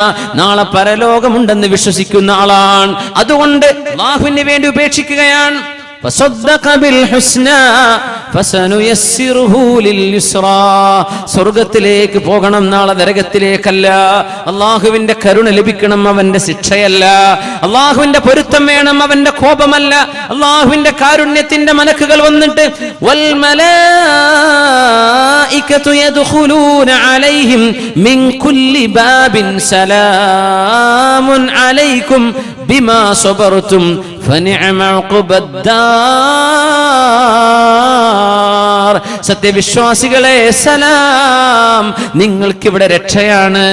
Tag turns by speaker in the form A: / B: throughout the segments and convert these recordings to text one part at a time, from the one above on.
A: നാളെ പരലോകമുണ്ടെന്ന് വിശ്വസിക്കുന്ന ആളാണ്. അതുകൊണ്ട് അല്ലാഹുവിന് വേണ്ടി ഉപേക്ഷിക്കുകയാണ്. സ്വർഗത്തിലേക്ക് പോകണം, നാളെ നരകത്തിലേക്കല്ല. അള്ളാഹുവിന്റെ കരുണ ലഭിക്കണം, അവന്റെ ശിക്ഷയല്ല. അള്ളാഹുവിന്റെ പൊരുത്തം വേണം, അവന്റെ കോപമല്ല. അള്ളാഹുവിന്റെ കാരുണ്യത്തിന്റെ മലക്കുകൾ വന്നിട്ട് വൽ മലായികതു യദ്ഖുലൂന അലൈഹിം മിൻ കുല്ലി ബാബിൻ സലാമുൻ അലൈക്കും ബിമാ സബർതും ഫനിഅമ ഉഖബദ്ദാർ. സത്യവിശ്വാസികളെ, സലാം, നിങ്ങൾക്കിവിടെ രക്ഷയാണ്.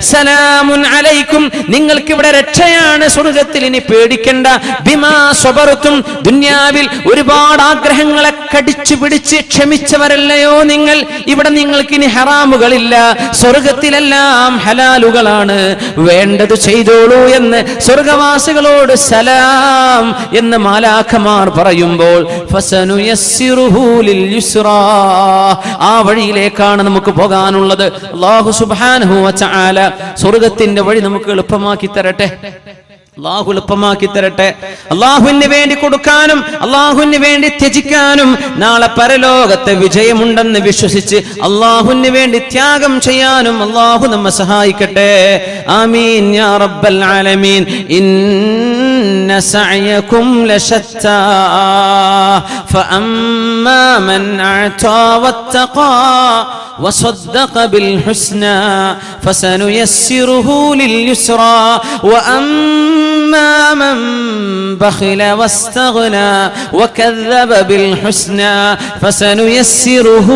A: സലാമുൻ അലൈക്കും, നിങ്ങൾക്കിവിടെ രക്ഷയാണ്. സ്വർഗത്തിൽ ഇനി പേടിക്കണ്ട. ബിമാ സബർതും, ദുനിയാവിൽ ഒരുപാട് ആഗ്രഹങ്ങളെ കടിച്ചു പിടിച്ച് ക്ഷമിച്ചവരല്ലയോ നിങ്ങൾ? ഇവിടെ നിങ്ങൾക്കിനി ഹറാമുകളില്ല. സ്വർഗത്തിലെല്ലാം ഹലാലുകളാണ്. വേണ്ടത് ചെയ്തോളൂ എന്ന് സ്വർഗവാസികളോട് സലാം എന്ന് മാലാഖമാർ പറയുമ്പോൾ ഫസനുയസ്സിറുഹു ലിൽ യുസ്റാ, ആ വഴിയിലേക്കാണ് നമുക്ക് പോകാനുള്ളത്. അല്ലാഹു സുബ്ഹാനഹു വ തആല സ്വർഗത്തിന്റെ വഴി നമുക്ക് എളുപ്പമാക്കി തരട്ടെ. അല്ലാഹു എളുപ്പമാക്കി തരട്ടെ. അല്ലാഹുവിന് വേണ്ടി കൊടുക്കാനും അല്ലാഹുവിന് വേണ്ടി ത്യജിക്കാനും നാളെ പരലോകത്തെ വിജയമുണ്ടെന്ന് വിശ്വസിച്ച് അല്ലാഹുവിന് വേണ്ടി ത്യാഗം ചെയ്യാനും അല്ലാഹു നമ്മെ സഹായിക്കട്ടെ. ആമീൻ യാ റബ്ബൽ ആലമീൻ. ഇന്ന സഅയകും ലശത്താ ഫഅമ്മാ മൻ അഅതാ വത്തഖാ വസദ്ദഖ ബിൽ ഹുസ്നാ ഫസനുയസ്സിറുഹു ലിൽ യുസ്റാ وأما من بخل واستغنى وكذب بالحسنى فسنيسره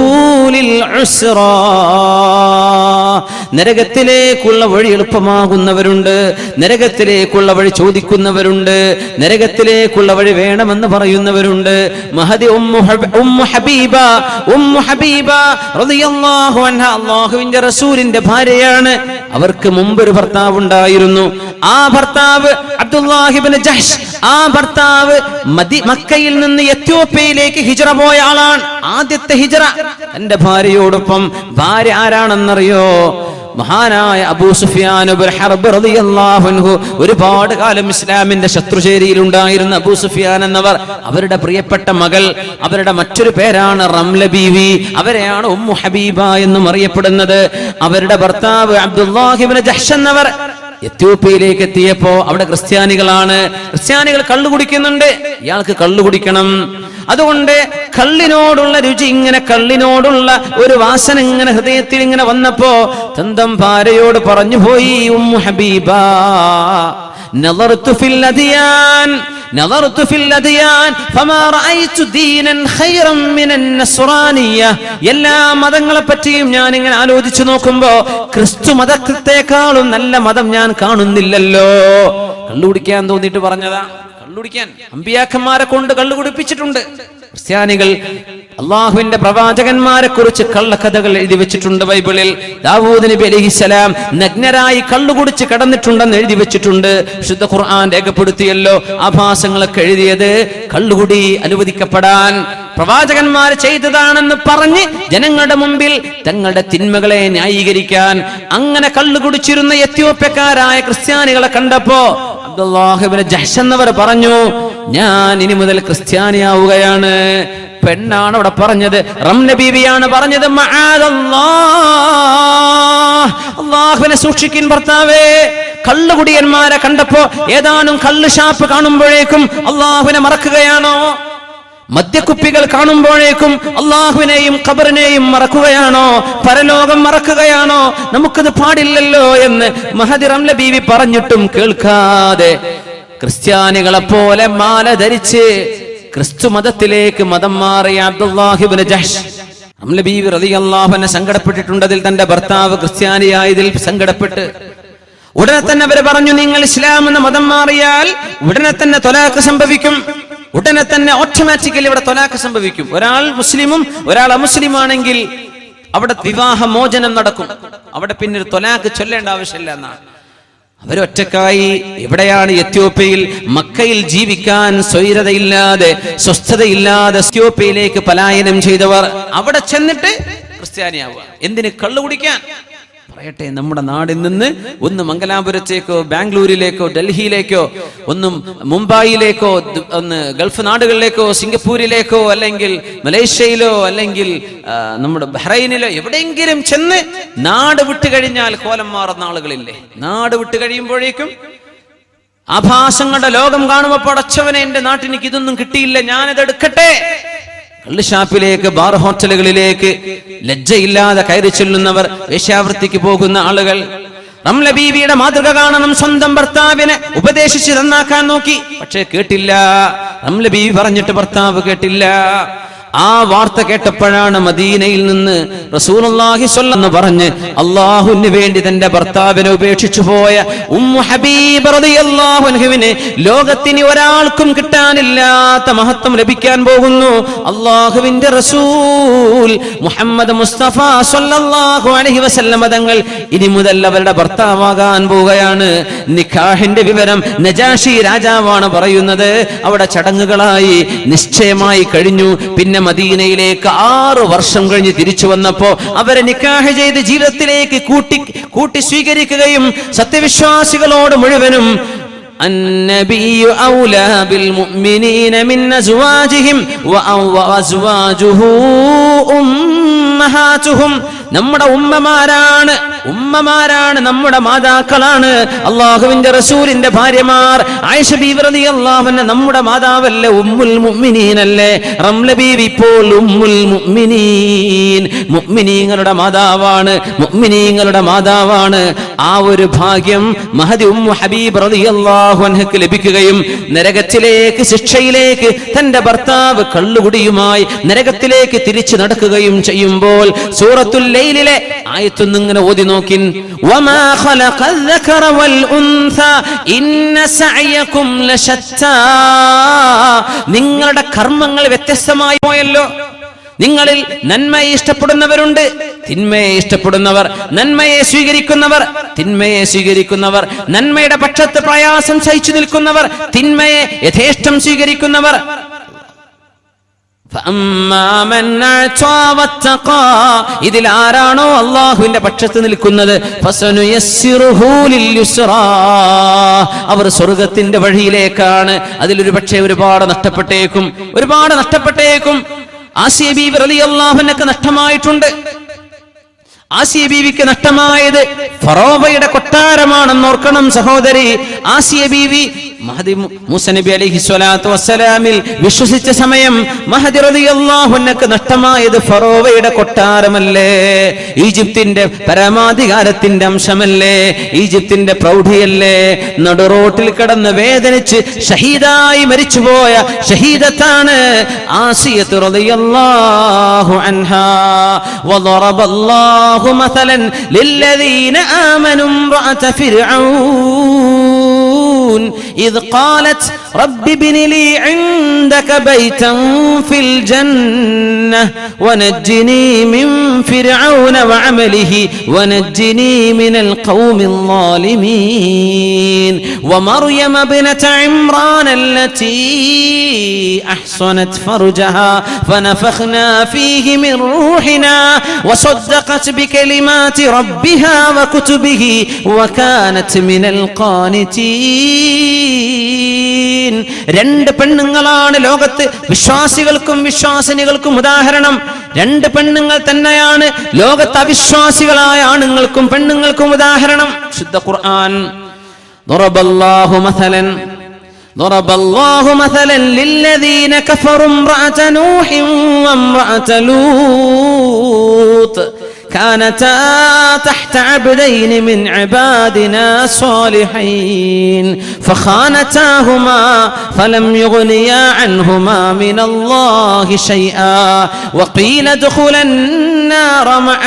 A: للعسرى. നരകത്തിലേക്കുള്ള വഴി എളുപ്പമാകുന്നവരുണ്ട്, നരകത്തിലേക്കുള്ള വഴി ചോദിക്കുന്നവരുണ്ട്, നരകത്തിലേക്കുള്ള വഴി വേണമെന്ന് പറയുന്നവരുണ്ട്. മഹദി ഉമ്മു ഹബീബ റളിയല്ലാഹു അൻഹ അല്ലാഹുവിന്റെ റസൂലിന്റെ ഭാര്യയാണ്. അവർക്ക് മുമ്പ് ഒരു ഭർത്താവ് ഉണ്ടായിരുന്നു. ആ ഭർത്താവ് അബ്ദുല്ലാഹി ഇബ്നു ജഹ്ഷ്. ആ ഭർത്താവ് മക്കയിൽ നിന്ന് എത്യോപ്യയിലേക്ക് ഹിജ്റ പോയ ആളാണ്. ആദ്യത്തെ ഹിജ്റ തന്റെ ഭാര്യയോടൊപ്പം. ഭാര്യ ആരാണെന്നറിയോ? മഹാനായ അബൂ സുഫിയാൻ ഇബ്നു ഹർബ് റളിയല്ലാഹു അൻഹു. ഒരുപാട് കാലം ഇസ്ലാമിന്റെ ശത്രുചേരിയിൽ ഉണ്ടായിരുന്ന അബൂ സുഫിയാൻ എന്നവർ, അവരുടെ പ്രിയപ്പെട്ട മകൾ, അവരുടെ മറ്റൊരു പേരാണ് റംല ബീവി. അവരെയാണ് ഉമ്മു ഹബീബ എന്നും അറിയപ്പെടുന്നത്. അവരുടെ ഭർത്താവ് അബ്ദുല്ലാഹി ഇബ്നു ജഹ്ഷ് എന്നവർ എത്യോപ്യയിലേക്ക് എത്തിയപ്പോ അവിടെ ക്രിസ്ത്യാനികളാണ്. ക്രിസ്ത്യാനികൾ കള്ളു കുടിക്കുന്നുണ്ട്. ഇയാൾക്ക് കള്ളു കുടിക്കണം. അതുകൊണ്ട് കള്ളിനോടുള്ള രുചി, ഇങ്ങനെ കള്ളിനോടുള്ള ഒരു വാസന ഇങ്ങനെ ഹൃദയത്തിൽ ഇങ്ങനെ വന്നപ്പോ സ്വന്തം ഭാര്യയോട് പറഞ്ഞു പോയി, ഉമ്മു ഹബീബ, نظرت في الأديان فما رأيت دينا خيرا من النصرانية. എല്ലാ മതങ്ങളെ പറ്റിയും ഞാൻ ഇങ്ങനെ ആലോചിച്ചു നോക്കുമ്പോ ക്രിസ്തു മതത്തെക്കാളും നല്ല മതം ഞാൻ കാണുന്നില്ലല്ലോ. കള്ളുകുടിക്കാൻ തോന്നിയിട്ട് പറഞ്ഞതാ. കള്ളുകുടിക്കാൻ അമ്പിയാക്കന്മാരെ കൊണ്ട് കള്ളു കുടിപ്പിച്ചിട്ടുണ്ട് ക്രിസ്ത്യാനികൾ. അള്ളാഹുവിന്റെ പ്രവാചകന്മാരെ കുറിച്ച് കള്ളക്കഥകൾ എഴുതി വെച്ചിട്ടുണ്ട് ബൈബിളിൽ. ദാവൂദ് നബി അലൈഹിസ്സലാം നഗ്നരായി കള്ളുകുടിച്ച് കിടന്നിട്ടുണ്ടെന്ന് എഴുതി വെച്ചിട്ടുണ്ട്. വിശുദ്ധ ഖുർആൻ രേഖപ്പെടുത്തിയല്ലോ. ആഭാസങ്ങളൊക്കെ എഴുതിയത് കള്ളുകുടി അനുവദിക്കപ്പെടാൻ പ്രവാചകന്മാർ ചെയ്തതാണെന്ന് പറഞ്ഞ് ജനങ്ങളുടെ മുമ്പിൽ തങ്ങളുടെ തിന്മകളെ ന്യായീകരിക്കാൻ അങ്ങനെ കള്ളുകുടിച്ചിരുന്ന എത്യോപ്യക്കാരായ ക്രിസ്ത്യാനികളെ കണ്ടപ്പോ അബ്ദുല്ലാഹി ഇബ്നു ജഹ്ഷ് എന്നവർ പറഞ്ഞു, ഞാൻ ഇനി മുതൽ ക്രിസ്ത്യാനിയാവുകയാണ്. പെണ്ണാണ് അവിടെ പറഞ്ഞത്, റംല ബീവിയാണ് പറഞ്ഞത്. അല്ലാഹുവിനെ സൂക്ഷിക്കിൻ ഭർത്താവേ. കള്ളുകുടിയന്മാരെ കണ്ടപ്പോ ഏതാനും കള്ള് ഷാപ്പ് കാണുമ്പോഴേക്കും അല്ലാഹുവിനെ മറക്കുകയാണോ? മദ്യക്കുപ്പികൾ കാണുമ്പോഴേക്കും അല്ലാഹുവിനെയും ഖബറിനെയും മറക്കുകയാണോ? പരലോകം മറക്കുകയാണോ? നമുക്കത് പാടില്ലല്ലോ എന്ന് മഹദി റംല ബീവി പറഞ്ഞിട്ടും കേൾക്കാതെ ക്രിസ്ത്യാനികളെ പോലെ മാല ധരിച്ച് ക്രിസ്തു മതത്തിലേക്ക് മതം മാറിയ അബ്ദുല്ലാഹി ഇബ്നു ജഹ്ഷ്, റംല ബീവി റളിയല്ലാഹു അൻഹ സങ്കടപ്പെട്ടിട്ടുണ്ട്. അതിൽ തന്റെ ഭർത്താവ് ക്രിസ്ത്യാനിയായതിൽ സങ്കടപ്പെട്ട് ഉടനെ തന്നെ അവര് പറഞ്ഞു, നിങ്ങൾ ഇസ്ലാം എന്ന മതം മാറിയാൽ ഉടനെ തന്നെ ത്വലാഖ് സംഭവിക്കും. ഉടനെ തന്നെ ഓട്ടോമാറ്റിക്കലി ഇവിടെ ത്വലാഖ് സംഭവിക്കും. ഒരാൾ മുസ്ലിമും ഒരാൾ അമുസ്ലിമാണെങ്കിൽ അവിടെ വിവാഹ മോചനം നടക്കും. അവിടെ പിന്നെ ത്വലാഖ് ചൊല്ലേണ്ട ആവശ്യമില്ല എന്നാണ്. അവരൊറ്റക്കായി എവിടെയാണ്? എത്യോപ്യയിൽ, മക്കയിൽ ജീവിക്കാൻ സ്വൈരതയില്ലാതെ സ്വസ്ഥതയില്ലാതെ എത്യോപ്യയിലേക്ക് പലായനം ചെയ്തവർ അവിടെ ചെന്നിട്ട് ക്രിസ്ത്യാനിയാവുക. എന്തിന്? കള്ളു കുടിക്കാൻ. പറയട്ടെ, നമ്മുടെ നാടിൽ നിന്ന് ഒന്ന് മംഗലാപുരത്തേക്കോ ബാംഗ്ലൂരിലേക്കോ ഡൽഹിയിലേക്കോ ഒന്നും മുംബൈയിലേക്കോ ഒന്ന് ഗൾഫ് നാടുകളിലേക്കോ സിംഗപ്പൂരിലേക്കോ അല്ലെങ്കിൽ മലേഷ്യയിലോ അല്ലെങ്കിൽ നമ്മുടെ ബഹ്റൈനിലോ എവിടെയെങ്കിലും ചെന്ന് നാട് വിട്ടു കഴിഞ്ഞാൽ കോലം മാറുന്ന ആളുകളില്ലേ? നാട് വിട്ടു കഴിയുമ്പോഴേക്കും ആഭാസങ്ങളുടെ ലോകം കാണുമ്പോൾ പടച്ചവനെ, എന്റെ നാട്ടിലേക്ക് ഇതൊന്നും കിട്ടിയില്ല, ഞാനിത് എടുക്കട്ടെ. കള്ളുഷാപ്പിലേക്ക്, ബാർ ഹോട്ടലുകളിലേക്ക് ലജ്ജയില്ലാതെ കയറി ചെല്ലുന്നവർ, വേശ്യാവൃത്തിക്ക് പോകുന്ന ആളുകൾ. റംല ബീവിയുടെ മാതൃക കാണണം. സ്വന്തം ഭർത്താവിനെ ഉപദേശിച്ച് നന്നാക്കാൻ നോക്കി, പക്ഷേ കേട്ടില്ല. റംല ബീവി പറഞ്ഞിട്ട് ഭർത്താവ് കേട്ടില്ല. ആ വാർത്ത കേട്ടപ്പോഴാണ് മദീനയിൽ നിന്ന് റസൂലുള്ളാഹി സ്വല്ലല്ലാഹു അലൈഹി വസല്ലം പറഞ്ഞ് അല്ലാഹുവിന് വേണ്ടി തന്റെ ഭർത്താവിനെ ഉപേക്ഷിച്ചു പോയ ഉമ്മു ഹബീബ റളിയല്ലാഹു അൻഹുവിനെ ലോകത്തിന് ഒരാൾക്കും കിട്ടാനില്ലാത്ത മഹത്വം ലഭിക്കാൻ പോകുന്നു. അല്ലാഹുവിന്റെ റസൂൽ മുഹമ്മദ് മുസ്തഫ സ്വല്ലല്ലാഹു അലൈഹി വസല്ലം തങ്ങൾ ഇനി മുതൽ അവരുടെ ഭർത്താവാകാൻ പോവുകയാണ്. നിക്കാഹിന്റെ വിവരം നജാഷി രാജാവാണ് പറയുന്നത്. അവിടെ ചടങ്ങുകളായി നിശ്ചയമായി കഴിഞ്ഞു. പിന്നെ മദീനയിലേക്ക് 6 വർഷം കഴിഞ്ഞ് തിരിച്ചു വന്നപ്പോ അവരെ നിക്കാഹ് ചെയ്ത് ജീവിതത്തിലേക്ക് കൂട്ടി സ്വീകരിക്കുകയും സത്യവിശ്വാസികളോട് മുഴുവനും النبي أولى بالمؤمنين من أزواجهم وأزواجه أمهاتهم. നമ്മുടെ ഉമ്മമാരാണ് നമ്മുടെ മാതാക്കളാണ്. അല്ലാഹുവിന്റെ റസൂലിന്റെ ഭാര്യമാർ. ആയിഷ ബീവി റളിയല്ലാഹു അൻഹ നമ്മുടെ മാതാവല്ലേ, ഉമ്മുൽ മുഅ്മിനീൻ അല്ലേ? റംല ബീവി ഇപ്പോൾ ഉമ്മുൽ മുഅ്മിനീൻ, മുഅ്മിനീങ്ങളുടെ മാതാവാണ്. ആ ഒരു ഭാഗ്യം മഹദി ഉമ്മു ഹബീബ് റളിയല്ലാഹു അൻഹയ്ക്ക് ലഭിക്കുകയും നരകത്തിലേക്ക്, ശിക്ഷയിലേക്ക് തന്റെ ഭർത്താവ് കള്ളുകുടിയുമായി നരകത്തിലേക്ക് തിരിച്ചു നടക്കുകയും ചെയ്യുമ്പോൾ സൂറത്തുൽ ലൈലിലെ ആയത്തൊന്നും ഇങ്ങനെ ഓതി നോക്കിൻ. വമാ ഖലഖൽ ദകറ വൽ ഉൻസ ഇന്ന സഅയകും ലശത്താ. നിങ്ങളുടെ കർമ്മങ്ങൾ വ്യത്യസ്തമായി പോയല്ലോ. നിങ്ങളിൽ നന്മയെ ഇഷ്ടപ്പെടുന്നവരുണ്ട്, തിന്മയെ ഇഷ്ടപ്പെടുന്നവർ, നന്മയെ സ്വീകരിക്കുന്നവർ, തിന്മയെ സ്വീകരിക്കുന്നവർ, നന്മയുടെ പക്ഷത്ത് പ്രയാസം സഹിച്ചു നിൽക്കുന്നവർ, തിന്മയെ യഥേഷ്ടം സ്വീകരിക്കുന്നവർ. ഇതിൽ ആരാണോ അള്ളാഹുവിന്റെ പക്ഷത്ത് നിൽക്കുന്നത് അവർ സ്വർഗത്തിന്റെ വഴിയിലേക്കാണ്. അതിലൊരു പക്ഷേ ഒരുപാട് നഷ്ടപ്പെട്ടേക്കും. ആസിയ ബീവി റളിയല്ലാഹു അൻഹയ്ക്ക് നഷ്ടമായിട്ടുണ്ട്. ആസിയ ബീവിക്ക് നഷ്ടമായത് ഫറോവയുടെ കൊട്ടാരമാണെന്ന് ഓർക്കണം സഹോദരി. ആസിയ ബീവി മഹദി മൂസ നബി അലൈഹി സ്വലാത്തു വസ്സലാമിൽ വിശ്വസിച്ച സമയം മഹദി റളിയല്ലാഹു അൻഹു നഷ്ടമായത് ഫറോവയുടെ കൊട്ടാരമല്ലേ? ഈജിപ്തിന്റെ പരമാധികാരത്തിന്റെ അംശമല്ലേ? ഈജിപ്തിന്റെ പ്രൗഢിയല്ലേ? നടുറോട്ടിൽ കിടന്ന് വേദനിച്ച് ഷഹീദായി മരിച്ചുപോയ ഷഹീദത്താണ് ആസിയത്ത് റളിയല്ലാഹു അൻഹാ. വദറബല്ലാഹു മസലൻ ലില്ലദീന ആമനു ഇംറഅത ഫിർഔൻ إذ قالت رب ابن لي عندك بيتا في الجنة ونجني من فرعون وعمله ونجني من القوم الظالمين ومريم ابنة عمران التي أحصنت فرجها فنفخنا فيه من روحنا وصدقت بكلمات ربها وكتبه وكانت من القانتين. രണ്ട് പെണ്ണുങ്ങളാണ് ലോകത്ത് വിശ്വാസികൾക്കും വിശ്വാസിനികൾക്കും ഉദാഹരണം. രണ്ട് പെണ്ണുങ്ങൾ തന്നെയാണ് ലോകത്ത് അവിശ്വാസികളായ ആണുങ്ങൾക്കും പെണ്ണുങ്ങൾക്കും ഉദാഹരണം. ശുദ്ധ ഖുർആൻ ضرب الله مثلا للذين كفروا امرأة نوح وامرأة لوط كانتا تحت عبدين من عبادنا صالحين فخانتاهما فلم يغنيا عنهما من الله شيئا وقيل ادخلا النار مع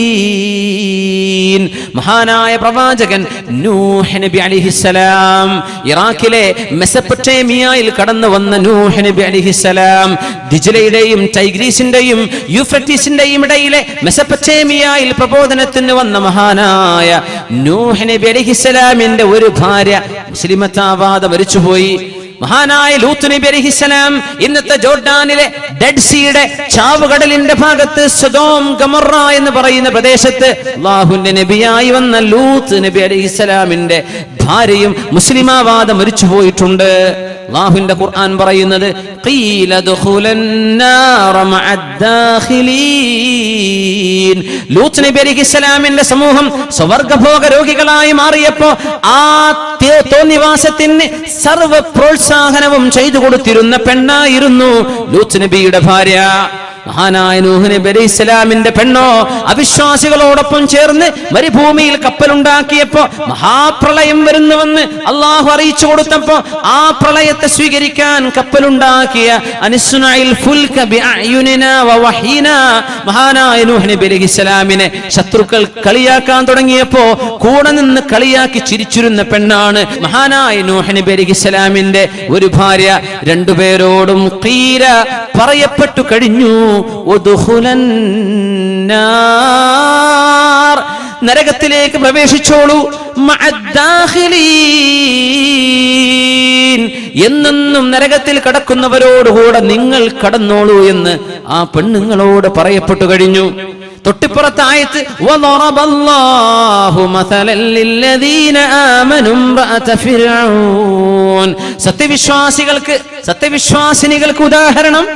A: الداخلين. മഹാനായ പ്രവാചകൻ നൂഹ് നബി അലൈഹിസ്സലാം, ഇറാഖിലെ മെസപ്പൊട്ടേമിയയിൽ കടന്നു വന്ന നൂഹ് നബി അലൈഹിസ്സലാം, ദിജ്ലയുടെയും ടൈഗ്രീസിന്റെയും യൂഫ്രട്ടീസിന്റെയും ഇടയിലെ മെസപ്പൊട്ടേമിയയിൽ പ്രബോധനത്തിന് വന്ന മഹാനായ നൂഹ് നബി അലൈഹിസ്സലാമിന്റെ ഒരു ഭാര്യ മുസ്ലിമത്താവാതെ മരിച്ചുപോയി. മഹാനായ ലൂത്ത് നബി അലൈഹിസ്സലാം ഇന്നത്തെ ജോർഡാനിലെ ഡെഡ് സീയുടെ ചാവുകടലിന്റെ ഭാഗത്ത് സൊദോം ഗൊമൊറ എന്ന് പറയുന്ന പ്രദേശത്ത് അല്ലാഹുവിന്റെ നബിയായി വന്ന ലൂത്ത് നബി അലൈഹിസ്സലാമിന്റെ ഭാര്യയും മുസ്ലിമാവാതെ മരിച്ചു പോയിട്ടുണ്ട്. അല്ലാഹുവിന്റെ ഖുർആൻ പറയുന്നത് ഖീല ദഖുലൻ നാറ മഅദ്ദാഖിലീൻ. ലൂത്ത് നബി അലൈഹിസ്സലാമിന്റെ സമൂഹം സ്വർഗ്ഗഭോഗ രോഗികളായി മാറിയപ്പോ ആ തോന്നിവാസത്തിന് സർവ്വ പ്രോത്സാഹനവും ചെയ്തു കൊടുത്തിരുന്ന പെണ്ണായിരുന്നു ലൂത്ത് നബിയുടെ ഭാര്യ. മഹാനായ നൂഹ് നബി അലൈഹിസ്സലാമിന്റെ പെണ്ണോ അവിശ്വാസികളോടൊപ്പം ചേർന്ന് മരുഭൂമിയിൽ കപ്പലുണ്ടാക്കിയപ്പോ മഹാപ്രളയം വരുന്നുവെന്ന് അള്ളാഹു അറിയിച്ചു കൊടുത്തപ്പോ ആ പ്രളയത്തെ സ്വീകരിക്കാൻ കപ്പലുണ്ടാക്കിയ അനിസ്നാഇൽ ഫുൽക ബിഅയുനിനാ വവഹീനാ മഹാനായ നൂഹ് നബി അലൈഹിസ്സലാമിനെ ശത്രുക്കൾ കളിയാക്കാൻ തുടങ്ങിയപ്പോ കൂടെ നിന്ന് കളിയാക്കി ചിരിച്ചിരുന്ന പെണ്ണാണ് മഹാനായ നൂഹ് നബി അലൈഹിസ്സലാമിന്റെ ഒരു ഭാര്യ. രണ്ടുപേരോടും ഖീല പറയപ്പെട്ടു കഴിഞ്ഞു നരകത്തിലേക്ക് പ്രവേശിച്ചോളൂ എന്നെന്നും നരകത്തിൽ കടക്കുന്നവരോടുകൂടെ നിങ്ങൾ കടന്നോളൂ എന്ന് ആ പെണ്ണുങ്ങളോട് പറയപ്പെട്ടു കഴിഞ്ഞു. തൊട്ടിപ്പുറത്തെ ആയത്ത് വദറബല്ലാഹു മസലൻ ലില്ലദീന ആമനു ഇംറഅത ഫിർഔൻ. സത്യവിശ്വാസിനികൾക്ക് ഉദാഹരണം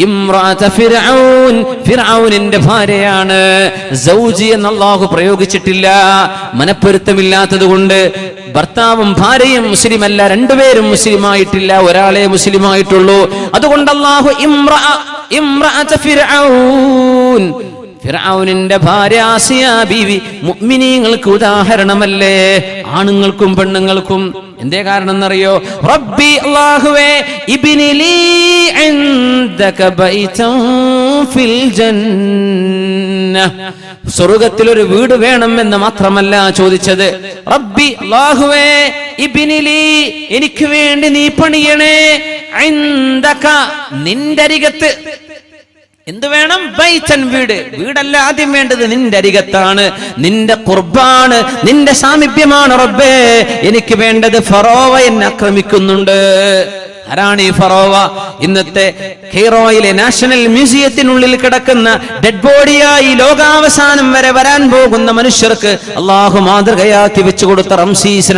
A: ഇംറഅത ഫിർഔൻ, ഫിർഔനിന്റെ ഭാര്യയാണ്. സൗജി എന്ന് അല്ലാഹു പ്രയോഗിച്ചിട്ടില്ല, മനപ്പൊരുത്തമില്ലാത്തത് കൊണ്ട്. ഭർത്താവും ഭാര്യയും മുസ്ലിമല്ല, രണ്ടുപേരും മുസ്ലിമായിട്ടില്ല, ഒരാളെ മുസ്ലിമായിട്ടുള്ളൂ. അതുകൊണ്ട് അല്ലാഹു ഇംറഅത ഫിർഔൻ, ഫിർഔനിന്റെ ഭാര്യ ആസിയ ബീവി മുഅ്മിനീങ്ങൾക്ക് ഉദാഹരണമല്ലേ, ആണുങ്ങൾക്കും പെണ്ണുങ്ങൾക്കും. എന്തേ കാരണം എന്നറിയോ? റബ്ബി അല്ലാഹുവേ ഇബ്നി ലീ ഇൻദക ബൈതൻ ഫിൽ ജന്ന, സ്വർഗ്ഗത്തിൽ ഒരു വീട് വേണം എന്ന് മാത്രമല്ല ചോദിച്ചത്. റബ്ബി അല്ലാഹുവേ ഇബ്നി ലീ, എനിക്ക് വേണ്ടി നീ പണിയണേ, ഇൻദക നിന്റെ അരികത്ത്. എന്ത് വേണം? ബൈതൻ, വീട്. വീടല്ല ആദ്യം വേണ്ടത്, നിന്റെ അരികത്താണ്, നിന്റെ ഖുർബാണ്, നിന്റെ സാമീപ്യമാണ് റബ്ബേ എനിക്ക് വേണ്ടത്. ഫറോവ എന്നെ ആക്രമിക്കുന്നുണ്ട്. ആരാണ് ഈ ഫറോവ? ഇന്നത്തെ കെയ്റോയിലെ നാഷണൽ മ്യൂസിയത്തിനുള്ളിൽ കിടക്കുന്ന ഡെഡ് ബോഡിയായി ലോകാവസാനം വരെ വരാൻ പോകുന്ന മനുഷ്യർക്ക് അള്ളാഹു മാതൃകയാക്കി വെച്ചു കൊടുത്ത റംസീസ്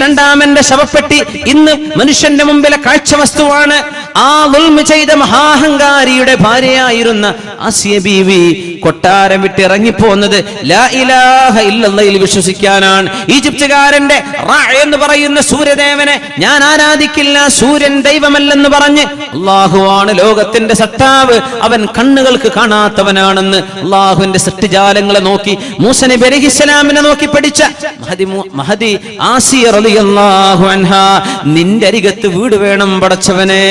A: രണ്ടാമന്റെ ശവപ്പെട്ടി ഇന്ന് മനുഷ്യന്റെ മുമ്പിലെ കാഴ്ച വസ്തുവാണ്. ആ ദുൽമ ചെയ്ത മഹാഹങ്കാരിയുടെ ഭാര്യയായിരുന്ന ആസിയ ബീവി കൊട്ടാരം വിട്ട് ഇറങ്ങിപ്പോന്നത് ലാ ഇലാഹ ഇല്ലല്ലാഹയിൽ വിശ്വസിക്കാനാണ്. ഈജിപ്തുകാരന്റെ റാ എന്ന് പറയുന്ന സൂര്യദേവനെ ഞാൻ ആരാധിക്കില്ല, സൂര്യൻ ദൈവമല്ലെന്ന് പറഞ്ഞ് അള്ളാഹുവാണ് ലോകത്തിന്റെ സട്ടാവ്, അവൻ കണ്ണുകൾക്ക് കാണാത്തവനാണെന്ന് അള്ളാഹുവിന്റെ സൃഷ്ടിജാലങ്ങളെ നോക്കി മൂസ നബി അലൈഹിസ്സലാമിനെ നോക്കി പഠിച്ച മഹദി ആസിയ റളിയല്ലാഹു അൻഹാ, നിന്റെ അരികത്ത് വീട് വേണം പടച്ചവനെ.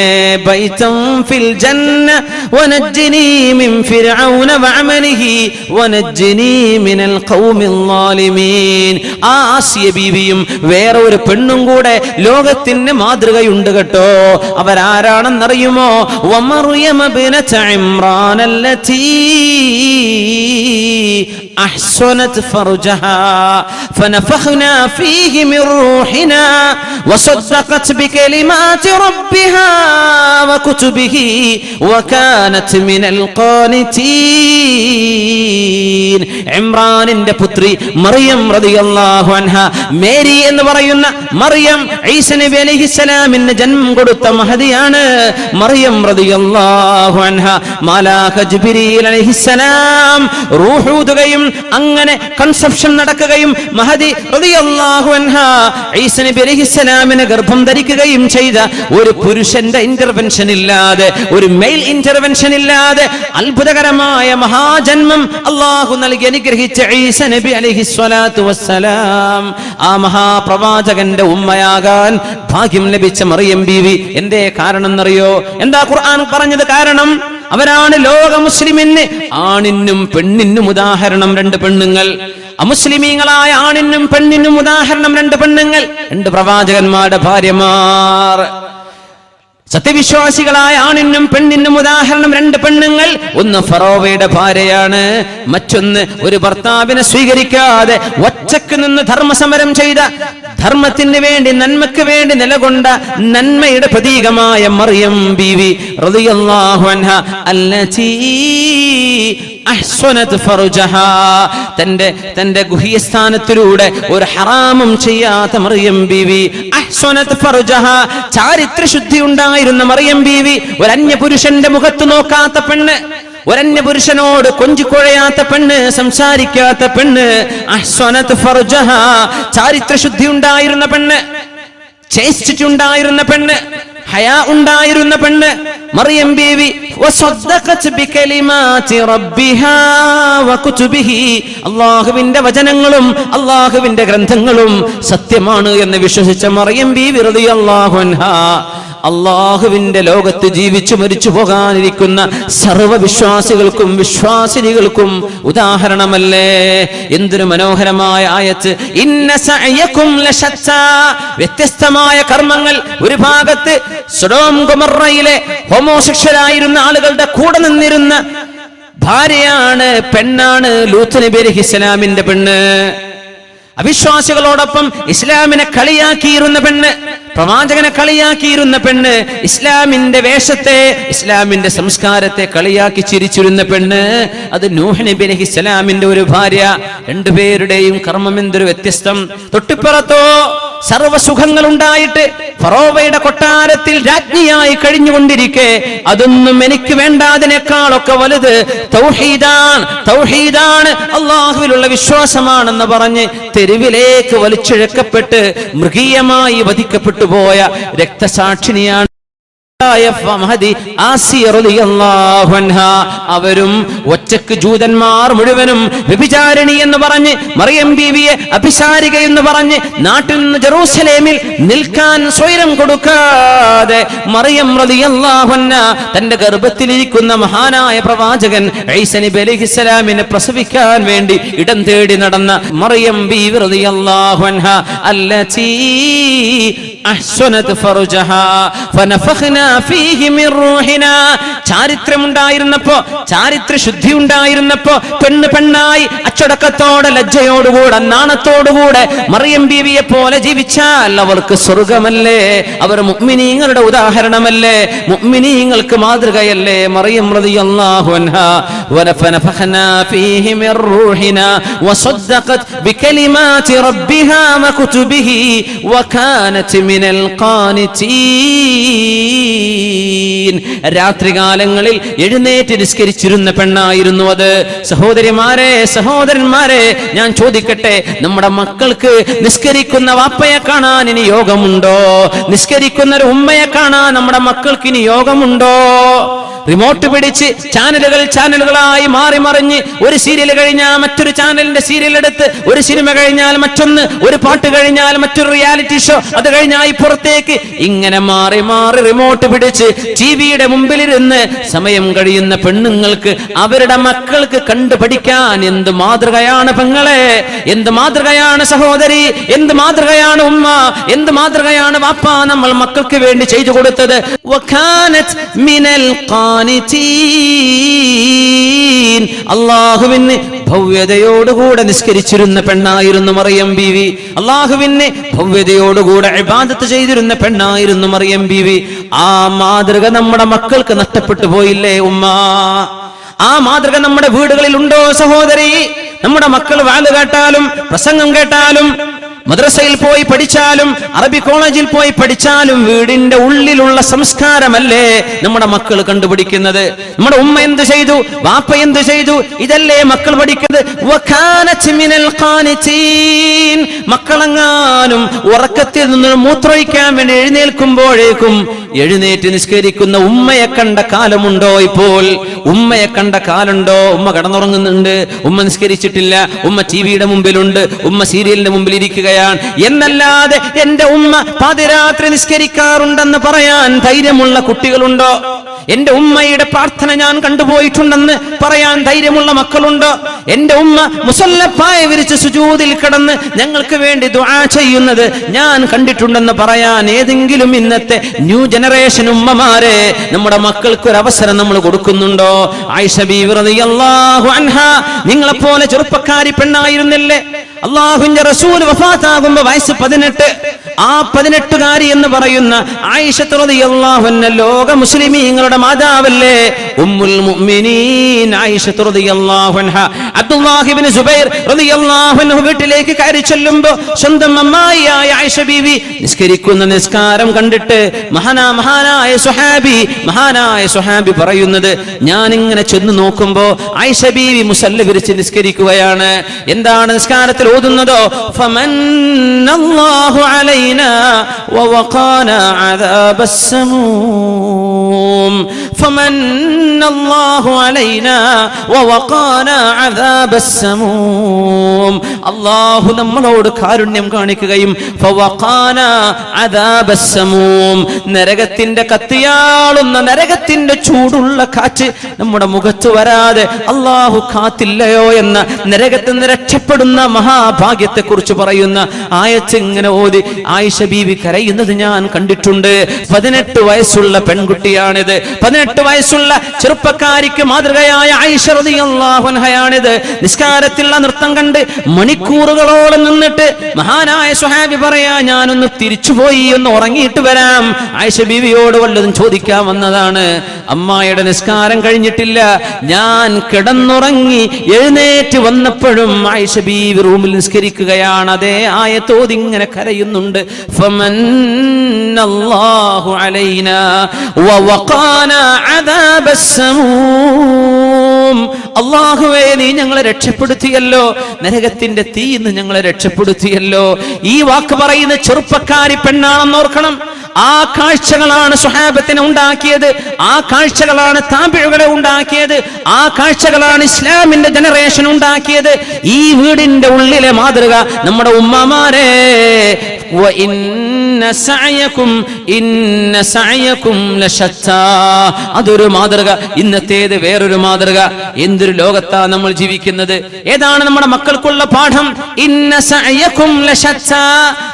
A: ബൈതൻ ഫിൽ ജന്ന വനജ്ജിനി മിൻ ഫിർഔന വഅമലിഹി വനജ്ജിനി മിനൽ ഖൗമിൽ ളാലിമീൻ. ആ ആസിയ ബീവിയും വേറെ ഒരു പെണ്ണും കൂടെ ലോകത്തിന് മാതൃകയുണ്ട് കേട്ടോ. അവരാരാണെന്നറിയുമോ? വമർയമ ബിനത ഇമ്രാൻ അല്ലതി അഹ്സനത് ഫർജഹാ ഫനഫഖ്നാ ഫീഹി മിൻ റൂഹിനാ വസദ്ദഖത് ബികലിമാതി റബ്ബിഹാ വകുതുബിഹി വകാനത് മിനൽ ഖാനിതീൻ. ഇമ്രാനിന്റെ പുത്രി മറിയം റളിയല്ലാഹു അൻഹാ, മേരി എന്ന് പറയുന്ന മറിയം ഈസ നബി അലൈഹിസ്സലാമിന് ജന്മം കൊടുത്ത മഹദിയാണ് മറിയം റളിയല്ലാഹു അൻഹാ. മാലാഖ ജിബ്രീൽ അലൈഹിസ്സലാം റൂഹ് ഊതുകയും അങ്ങനെ കൺസെപ്ഷൻ നടക്കുകയും മഹദി റളിയല്ലാഹു അൻഹാ ഈസ നബി അലൈഹിസ്സലാമിനെ ഗർഭം ധരിക്കുകയും ചെയ്ത ഒരു പുരുഷന്റെ ഇന്റർവെൻഷൻ ഇല്ലാതെ, ഒരു മെയിൽ ഇന്റർവെൻഷൻ ഇല്ലാതെ അത്ഭുതകരമായ മഹാജന്മം അല്ലാഹു നൽകി അനുഗ്രഹിച്ച ഈസ നബി അലൈഹിസ്സലാത്തു വസ്സലാം, ആ മഹാപ്രവാചകന്റെ ഉമ്മയാകാൻ ഭാഗ്യം ലഭിച്ച മറിയം ബീവി. എന്തേ കാരണം എന്നറിയോ? എന്താ ഖുർആൻ പറഞ്ഞത് കാരണം? അവരാണ് ലോക മുസ്ലിമിന് ആണിനും പെണ്ണിനും ഉദാഹരണം രണ്ട് പെണ്ണുങ്ങൾ. അമുസ്ലിമീങ്ങളായ ആണിനും പെണ്ണിനും ഉദാഹരണം രണ്ട് പെണ്ണുങ്ങൾ, രണ്ട് പ്രവാചകന്മാരുടെ ഭാര്യമാർ. സത്യവിശ്വാസികളായ ആണിനും പെണ്ണിനും ഉദാഹരണം 2 പെണ്ണുങ്ങൾ. ഒന്ന് ഫറോവയുടെ ഭാര്യയാണ്, മറ്റൊന്ന് ഒരു ഭർത്താവിനെ സ്വീകരിക്കാതെ ഒറ്റക്ക് നിന്ന് ധർമ്മസമരം ചെയ്ത, ധർമ്മത്തിന് വേണ്ടി നന്മയ്ക്ക് വേണ്ടി നിലകൊണ്ട നന്മയുടെ പ്രതീകമായ മറിയം ബീവി റളിയല്ലാഹു അൻഹ അല്ലതി അഹ്സനത് ഫർജഹാ. തന്റെ ഗുഹ്യസ്ഥാനത്തിലൂടെ ഒരു ഹറാമും ചെയ്യാത്ത മറിയം ബീവി അഹ്സനത് ഫർജഹാ, ചാരിത്ര ശുദ്ധി ഉണ്ടായിരുന്ന മറിയം ബീവി, ഒരു അന്യ പുരുഷന്റെ മുഖത്ത് നോക്കാത്ത പെണ്ണ്, ഒരന്യ പുരുഷനോട് കൊഞ്ചിക്കൊഴയാത്ത പെണ്ണ്, സംസാരിക്കാത്ത പെണ്ണ്. അഹ്സനത് ഫർജഹാ, ചാരിത്ര ശുദ്ധി ഉണ്ടായിരുന്ന പെണ്ണ്, ചേഷ്ടിച്ച് ഉണ്ടായിരുന്ന പെണ്ണ്, ഹയാ ഉണ്ടായിരുന്ന പെണ്ണ് മറിയം ബീവി. വസദ്ദഖത് ബികലിമാതി റബ്ബിഹാ വകുതുബിഹി, അല്ലാഹുവിന്റെ വചനങ്ങളും അല്ലാഹുവിന്റെ ഗ്രന്ഥങ്ങളും സത്യമാണ് എന്ന് വിശ്വസിച്ച മറിയം ബീവി റളിയല്ലാഹു അൻഹാ അല്ലാഹുവിന്റെ ലോകത്ത് ജീവിച്ചു മരിച്ചു പോകാനിരിക്കുന്ന സർവ്വവിശ്വാസികൾക്കും വിശ്വാസിനികൾക്കും ഉദാഹരണമല്ലേ. എന്തൊരു മനോഹരമായ ആയത്ത്. ഇന്ന സഅയകും ലശത്താ, വ്യത്യസ്തമായ കർമ്മങ്ങൾ. ഒരു ഭാഗത്ത് സൊഡോം ഗൊമൊറയിലെ ഹോമോസെക്ഷലായിരുന്ന ആളുകളുടെ കൂടെ നിന്നിരുന്ന ഭാര്യയാണ്, പെണ്ണാണ് ലൂത്ത് നബി അലൈഹിസ്സലാമിന്റെ പെണ്ണ്. അവിശ്വാസികളോടൊപ്പം ഇസ്ലാമിനെ കളിയാക്കിയിരുന്ന പെണ്ണ്, പ്രവാചകനെ കളിയാക്കിയിരുന്ന പെണ്ണ്, ഇസ്ലാമിന്റെ വേഷത്തെ, ഇസ്ലാമിന്റെ സംസ്കാരത്തെ കളിയാക്കി ചിരിച്ചിരുന്ന പെണ്ണ്, അത് നൂഹ് നബി അലൈഹിസ്സലാമിന്റെ ഒരു ഭാര്യ. 2 പേരുടെയും കർമ്മം എന്തൊരു വ്യത്യസ്തം. തൊട്ടിപ്പുറത്തോ സർവ്വസുഖങ്ങൾ ഉണ്ടായിട്ട് ഫറോവയുടെ കൊട്ടാരത്തിൽ രാജ്ഞിയായി കഴിഞ്ഞുകൊണ്ടിരിക്കെ, അതൊന്നും എനിക്ക് വേണ്ടാതിനേക്കാളൊക്കെ വലുത് തൗഹീദാണ്, തൗഹീദാണ്, അല്ലാഹുവിലുള്ള വിശ്വാസമാണെന്ന് പറഞ്ഞ് തെരുവിലേക്ക് വലിച്ചിഴക്കപ്പെട്ട് മൃഗീയമായി വധിക്കപ്പെട്ടു പോയ രക്തസാക്ഷിനിയാണ് അവരും. ഒറ്റക്ക് ജൂതന്മാർ മുഴുവനും വ്യഭിചാരിണി എന്ന് പറഞ്ഞ് മറിയം ബീവിയെ അഭിസാരിക എന്ന് പറഞ്ഞ് നാട്ടിൽ നിന്ന് ജെറൂസലേമിൽ നിൽക്കാൻ സ്വൈരം കൊടുക്കാതെ മറിയം റളിയല്ലാഹു അൻഹ തന്റെ ഗർഭത്തിലിരിക്കുന്ന മഹാനായ പ്രവാചകൻ ഈസ നബി അലൈഹിസ്സലാമിനെ പ്രസവിക്കാൻ വേണ്ടി ഇടം തേടി നടന്ന മറിയം ബീവി റളിയല്ലാഹു അൻഹ അല്ലതി അഹ്സനത് ഫർജഹാ ഫനഫഖ്നാ ഫീഹി മിൻ റൂഹിനാ. ചാരിത്രമുണ്ടായിരുന്നപ്പോ, ചാരിത്ര ശുദ്ധി ഉണ്ടായിരുന്നപ്പോ, പെണ്ണായി അച്ചടക്കത്തോടെ ലജ്ജയോടുകൂടെ നാണത്തോടുകൂടെ മറിയം ബീവിയെ പോലെ ജീവിച്ചാൽ അവർക്ക് സ്വർഗമല്ലേ? അവർ മുഅ്മിനീങ്ങളുടെ ഉദാഹരണമല്ലേ? മുഅ്മിനീങ്ങൾക്ക് മാതൃകയല്ലേ മറിയം റളിയല്ലാഹു അൻഹാ? വനഫഖ്നാ ഫീഹി മിൻ റൂഹിനാ വസദ്ദഖത് ബികലിമാതി റബ്ബിഹാ വകുതുബിഹി വകാനത് മിനൽ ഖാനിതീൻ. രാത്രികാലങ്ങളിൽ എഴുന്നേറ്റ് നിസ്കരിച്ചിരുന്ന പെണ്ണായിരുന്നു അത്. സഹോദരിമാരെ, സഹോദരന്മാരെ, ഞാൻ ചോദിക്കട്ടെ, നമ്മുടെ മക്കൾക്ക് നിസ്കരിക്കുന്ന വാപ്പയെ കാണാൻ ഇനി യോഗമുണ്ടോ? നിസ്കരിക്കുന്ന ഒരു ഉമ്മയെ കാണാൻ നമ്മുടെ മക്കൾക്ക് ഇനി യോഗമുണ്ടോ? റിമോട്ട് പിടിച്ച് ചാനലുകളായി മാറി മറിഞ്ഞ് ഒരു സീരിയൽ കഴിഞ്ഞാൽ മറ്റൊരു ചാനലിന്റെ സീരിയൽ എടുത്ത്, ഒരു സിനിമ കഴിഞ്ഞാൽ മറ്റൊന്ന്, ഒരു പാട്ട് കഴിഞ്ഞാൽ മറ്റൊരു റിയാലിറ്റി ഷോ, അത് കഴിഞ്ഞാൽ പുറത്തേക്ക്, ഇങ്ങനെ മാറി മാറി റിമോട്ട് പിടിച്ച് ടിവിയുടെ മുമ്പിലിരുന്ന് സമയം കഴിയുന്ന പെണ്ണുങ്ങൾക്ക് അവരുടെ മക്കൾക്ക് കണ്ടു പഠിക്കാൻ എന്ത് മാതൃകയാണ് പെങ്ങളെ, എന്ത് മാതൃകയാണ് സഹോദരി, എന്ത് മാതൃകയാണ് ഉമ്മ, എന്ത് മാതൃകയാണ് വാപ്പ നമ്മൾ മക്കൾക്ക് വേണ്ടി ചെയ്തു കൊടുത്തത്. വകാനത് മിനൽ ഖാനിതീൻ, അല്ലാഹുവിന് ഭവ്യതയോടുകൂടെ നിസ്കരിച്ചിരുന്ന പെണ്ണായിരുന്നു മറിയം ബീവി. അല്ലാഹുവിന് ഭവ്യതയോടുകൂടെ ഇബാദത്ത് ചെയ്തിരുന്ന പെണ്ണായിരുന്നു മറിയം ബീവി. ആ മാതൃക നമ്മുടെ മക്കൾക്ക് നഷ്ടപ്പെട്ടു പോയില്ലേ ഉമ്മ? ആ മാതൃക നമ്മുടെ വീടുകളിൽ ഉണ്ടോ സഹോദരി? നമ്മുടെ മക്കൾ വാല് കേട്ടാലും പ്രസംഗം കേട്ടാലും മദ്രസയിൽ പോയി പഠിച്ചാലും അറബി കോളേജിൽ പോയി പഠിച്ചാലും വീടിന്റെ ഉള്ളിലുള്ള സംസ്കാരമല്ലേ നമ്മുടെ മക്കൾ കണ്ടുപിടിക്കുന്നത്? നമ്മുടെ ഉമ്മ എന്ത് ചെയ്തു, വാപ്പ എന്ത് ചെയ്തു, ഇതല്ലേ മക്കൾ പഠിക്കുന്നത്. മക്കളെങ്ങാനും ഉറക്കത്തിൽ നിന്ന് മൂത്രമൊഴിക്കാൻ വേണ്ടി എഴുന്നേൽക്കുമ്പോഴേക്കും എഴുന്നേറ്റ് നിസ്കരിക്കുന്ന ഉമ്മയെ കണ്ട കാലമുണ്ടോ ഇപ്പോൾ? ഉമ്മയെ കണ്ട കാലുണ്ടോ? ഉമ്മ കടന്നുറങ്ങുന്നുണ്ട്, ഉമ്മ നിസ്കരിച്ചിട്ടില്ല, ഉമ്മ ടിവിയുടെ മുമ്പിലുണ്ട്, ഉമ്മ സീരിയലിന്റെ മുമ്പിൽ ഇരിക്കുകയാണ് എന്നല്ലാതെ എന്റെ ഉമ്മ പാതിരാത്രി നിസ്കരിക്കാറുണ്ടെന്ന് പറയാൻ ധൈര്യമുള്ള കുട്ടികളുണ്ടോ? എന്റെ ഉമ്മയുടെ പ്രാർത്ഥന ഞാൻ കണ്ടുപോയിട്ടുണ്ടെന്ന് പറയാൻ ധൈര്യമുള്ള മക്കളുണ്ടോ? എന്റെ ഉമ്മ മുസല്ലപ്പായ വിരിച്ച് സുജൂദിൽ കിടന്ന് ഞങ്ങൾക്ക് വേണ്ടി ദുആ ചെയ്യുന്നത് ഞാൻ കണ്ടിട്ടുണ്ടെന്ന് പറയാൻ ഏതെങ്കിലും ഇന്നത്തെ ന്യൂ ജനറേഷൻ ഉമ്മമാരെ, നമ്മുടെ മക്കൾക്ക് ഒരു അവസരം നമ്മൾ കൊടുക്കുന്നുണ്ടോ? ആയിഷ ബീവി റളിയല്ലാഹു അൻഹ നിങ്ങളെപ്പോലെ ചെറുപ്പക്കാരി പെണ്ണായിരുന്നില്ലേ? അല്ലാഹുവിന്റെ റസൂൽ വഫാത്താകുമ്പോൾ വയസ്സ് 18. ആ 18കാരി എന്ന് പറയുന്ന ആയിഷ റളിയല്ലാഹു അൻഹ ലോക മുസ്ലിമീങ്ങളുടെ മാതാവല്ലേ? ഉമ്മുൽ മുഅ്മിനീൻ ആയിഷ റളിയല്ലാഹു അൻഹ അബ്ദുല്ലാഹ് ഇബ്നു സുബൈർ റളിയല്ലാഹു അൻഹു വീട്ടിലേക്ക് കയറി ചെല്ലുമ്പോൾ സ്വന്തം അമ്മായിയായ ആയിഷ ബീവി നിസ്കരിക്കുന്ന നിസ്കാരം കണ്ടിട്ട് മഹാനായ സ്വഹാബി പറയുന്നത്, ഞാൻ ഇങ്ങനെ ചെന്ന് നോക്കുമ്പോ ആയിഷ ബീവി മുസല്ല വിരിച്ച് നിസ്കരിക്കുകയാണ്. എന്താണ് നിസ്കാരത്തിൽ ഓതുന്നതോ? ഫമന്നല്ലാഹു അലൈനാ വവഖാനാ അദാബസ്സമൂം, ഫമന്നല്ലാഹു അലൈനാ വവഖാനാ അദാബസ്സമൂം. അല്ലാഹു നമ്മളോട് കാരുണ്യം കാണിക്കുകയും ഫവഖാനാ അദാബസ്സമൂം, നരകത്തിന്റെ കത്തിയാളുന്ന നരകത്തിന്റെ ചൂടുള്ള കാറ്റ് നമ്മുടെ മുഖത്ത് വരാതെ അല്ലാഹു കാത്തില്ലയോ എന്ന, നരകത്തിൽ നിന്ന് രക്ഷപ്പെടുന്ന മഹാഭാഗ്യത്തെ കുറിച്ച് പറയുന്ന ആയത്ത് ഇങ്ങനെ ഓതി ആയിഷ ബീവി കരയുന്നത് ഞാൻ കണ്ടിട്ടുണ്ട്. 18 വയസ്സുള്ള പെൺകുട്ടിയാണിത്. 18 വയസ്സുള്ള ചെറുപ്പക്കാരിക്ക് മാതൃകയായ ആയിഷ റളിയല്ലാഹു അൻഹയാണിത്. നിസ്കാരത്തിലുള്ള നൃത്തം കണ്ട് മണിക്കൂറുകളോളം നിന്നിട്ട് മഹാനായ സ്വഹാബി പറയാ, ഞാനൊന്ന് തിരിച്ചുപോയി ഒന്ന് ഉറങ്ങിയിട്ട് വരാം. ആയിഷ ബീവിയോട് വല്ലതും ചോദിക്കാൻ വന്നതാണ്. അമ്മായിയുടെ നിസ്കാരം കഴിഞ്ഞിട്ടില്ല, ഞാൻ കിടന്നുറങ്ങി എഴുന്നേറ്റ് വന്നപ്പോഴും ആയിഷ ബീവി റൂമിൽ നിസ്കരിക്കുകയാണ്. അതേ ആയത്തോതി ഇങ്ങനെ കരയുന്നുണ്ട്. ഫമന്നല്ലാഹു അലൈനാ വവഖാനാ അദാബസ്സമൂം, അല്ലാഹുവേ നീ ഞങ്ങളെ രക്ഷപ്പെടുത്തിയല്ലോ, നരകത്തിന്റെ തീയിന്ന് ഞങ്ങളെ രക്ഷപ്പെടുത്തിയല്ലോ. ഈ വാക്ക് പറയുന്ന ചെറുപ്പക്കാരി പെണ്ണാണെന്ന് ഓർക്കണം. ആ കാഴ്ചകളാണ് സ്വഹാബത്തിനെ ഉണ്ടാക്കിയത്, ആ കാഴ്ചകളാണ് താബിഉകളെ ഉണ്ടാക്കിയത്, ആ കാഴ്ചകളാണ് ഇസ്ലാമിന്റെ ജനറേഷൻ ഉണ്ടാക്കിയത്. ഈ വീടിന്റെ ഉള്ളിലെ മാതൃക നമ്മുടെ ഉമ്മമാരെ, ഇന്ന സഅയകും ലശത്താ, അതൊരു മാതൃക. ഇന്നത്തേത് വേറൊരു മാതൃക. എന്തൊരു ലോകത്താ നമ്മൾ ജീവിക്കുന്നത്? ഏതാണ് നമ്മുടെ മക്കൾക്കുള്ള പാഠം? ഇന്ന സഅയകും ലശത്താ,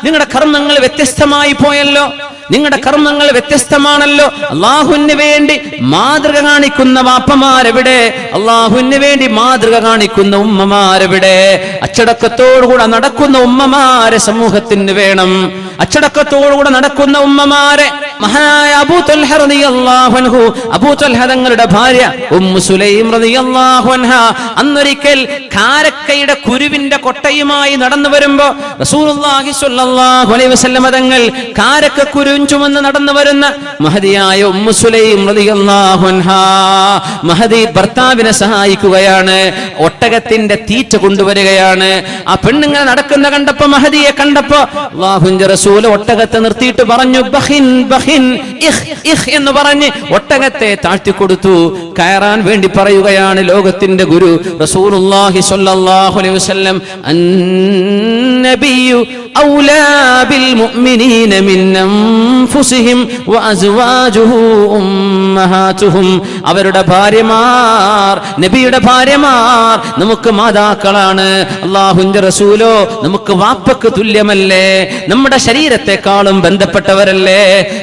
A: നിങ്ങളുടെ കർമ്മങ്ങൾ വ്യത്യസ്തമായി പോയല്ലോ, നിങ്ങളുടെ കർമ്മങ്ങൾ വ്യത്യസ്തമാണല്ലോ. അല്ലാഹുവിന് വേണ്ടി മാതൃക കാണിക്കുന്ന വാപ്പമാരെവിടെ? അല്ലാഹുവിന് വേണ്ടി മാതൃക കാണിക്കുന്ന ഉമ്മമാരെവിടെ? അച്ചടക്കത്തോടുകൂടെ നടക്കുന്ന ഉമ്മമാരെ സമൂഹത്തിന് വേണം. അച്ചടക്കത്തോടുകൂടെ നടക്കുന്ന ഉമ്മമാരെ. മഹാനായ അബൂ തൽഹ റളിയല്ലാഹു അൻഹു, അബൂ തൽഹ തങ്ങളുടെ ഭാര്യ ഉമ്മു സുലൈം റളിയല്ലാഹു അൻഹ അന്നൊരിക്കൽ കാരക്കയുടെ കുരുവിന്റെ കൊട്ടയുമായി നടന്നു വരുമ്പോ റസൂലുള്ളാഹി സ്വല്ലല്ലാഹു അലൈഹി വസല്ലം തങ്ങൾ കാരക്ക കുരു ചുമന്ന് നടന്നു വരുന്ന മഹദിയായ ഉമ്മു സുലൈം റളിയല്ലാഹു അൻഹ, മഹദി ഭർത്താവിനെ സഹായിക്കുകയാണ്. ഒട്ടകത്തിന്റെ തീറ്റ കൊണ്ടുവരികയാണ്. ആ പെണ്ണുങ്ങൾ നടക്കുന്ന കണ്ടപ്പോ, മഹദിയെ കണ്ടപ്പോ അല്ലാഹുവിന്റെ റസൂൽ ഒട്ടകത്തെ നിർത്തിയിട്ട് പറഞ്ഞു, ബഹിൻ ബഹിൻ ഇഖ് ഇഖ് എന്ന് പറഞ്ഞ് ഒട്ടകത്തെ താഴ്ത്തി കൊടുത്തു. കയറാൻ വേണ്ടി പറയുകയാണ് ലോകത്തിന്റെ ഗുരു റസൂലുള്ളാഹി സ്വല്ലല്ലാഹു അലൈഹി വസല്ലം, അന്നബിയു ഔലാ ബിൽ മുഅ്മിനീന മിൻ അൻഫുസിഹിം വഅസ്വാജുഹു ഉമ്മഹാതുഹും, അവരുടെ ഭാര്യമാർ, നബിയുടെ ഭാര്യമാർ നമുക്ക് മാതാക്കളാണ്. അല്ലാഹുവിന്റെ റസൂലോ നമുക്ക് വാപ്പക്ക് തുല്യമല്ലേ, നമ്മുടെ ശരീരത്തെക്കാളും ബന്ധപ്പെട്ടവരല്ലേ.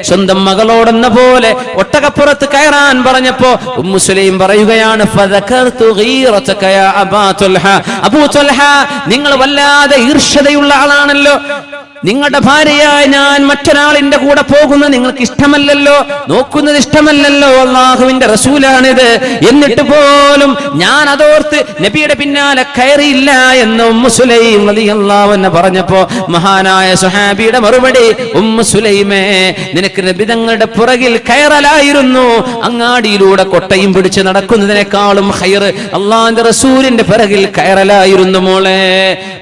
A: സ്വന്തം മകളോടെന്ന പോലെ ഒട്ടകപ്പുറത്ത് കയറാൻ പറഞ്ഞപ്പോ ഉമ്മു സുലൈം പറയുകയാണ്, ഫദകർതു ഗീറതക യാ അബാ തൽഹ, അബൂ തൽഹ നിങ്ങൾ വല്ലാതെ ഈർഷ്യതയുള്ള ആളാണല്ലോ, നിങ്ങളുടെ ഭാര്യയായ ഞാൻ മറ്റൊരാളിന്റെ കൂടെ പോകുന്നത് നിങ്ങൾക്ക് ഇഷ്ടമല്ലല്ലോ, നോക്കുന്നത് ഇഷ്ടമല്ലല്ലോ. അല്ലാഹുവിന്റെ റസൂലാണിത്, എന്നിട്ട് പോലും ഞാൻ അതോർത്ത് നബിയുടെ പിന്നാലെ കയറിയില്ല എന്ന് ഉമ്മു സുലൈം റളിയല്ലാഹു അൻഹ പറഞ്ഞപ്പോ മഹാനായ സ്വഹാബിയുടെ മറുപടി, ഉമ്മു സുലൈമേ നിനക്ക് നബി തങ്ങളുടെ പുറകിൽ കയറലായിരുന്നു, അങ്ങാടിയിലൂടെ കൊട്ടയും പിടിച്ച് നടക്കുന്നതിനേക്കാളും ഖൈർ അല്ലാഹുവിന്റെ റസൂലിന്റെ പുറകിൽ കയറലായിരുന്നു മോളെ.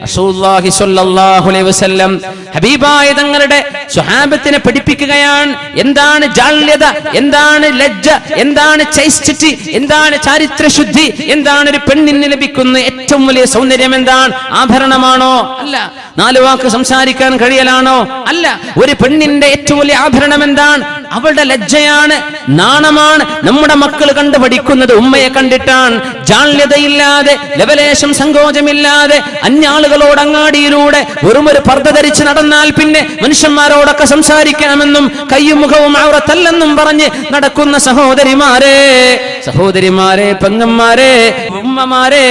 A: റസൂലുള്ളാഹി സ്വല്ലല്ലാഹു അലൈഹി വസല്ലം ഹബീബായ തങ്ങളുടെ സ്വഹാബത്തിനെ പഠിപ്പിക്കുകയാണ്. എന്താണ് ജാള്യത, എന്താണ് ലജ്ജ, എന്താണ് ചൈസ്റ്റിറ്റി, എന്താണ് ചാരിത്രശുദ്ധി, എന്താണ് ഒരു പെണ്ണിന് ലഭിക്കുന്ന ഏറ്റവും വലിയ സൗന്ദര്യം? എന്താണ്? ആഭരണമാണോ? അല്ല. 4 വാക്ക് സംസാരിക്കാൻ കഴിയലാണോ? അല്ല. ഒരു പെണ്ണിന്റെ ഏറ്റവും വലിയ ആഭരണം എന്താണ്? അവളുടെ ലജ്ജയാണ്, നാണമാണ്. നമ്മുടെ മക്കൾ കണ്ടു പഠിക്കുന്നത് ഉമ്മയെ കണ്ടിട്ടാണ്. ജാള്യതയില്ലാതെ, ലവലേശം സങ്കോചമില്ലാതെ അന്യാളുകളോട് അങ്ങാടിയിലൂടെ വെറും ഒരു പർദ്ദ ധരിച്ച് നടന്നാൽ പിന്നെ മനുഷ്യന്മാരോടൊക്കെ സംസാരിക്കാമെന്നും കയ്യും മുഖവും ഔറത്തല്ലെന്നും പറഞ്ഞ് നടക്കുന്ന സഹോദരിമാരെ, പെങ്ങന്മാരെ, ഉമ്മമാരെ,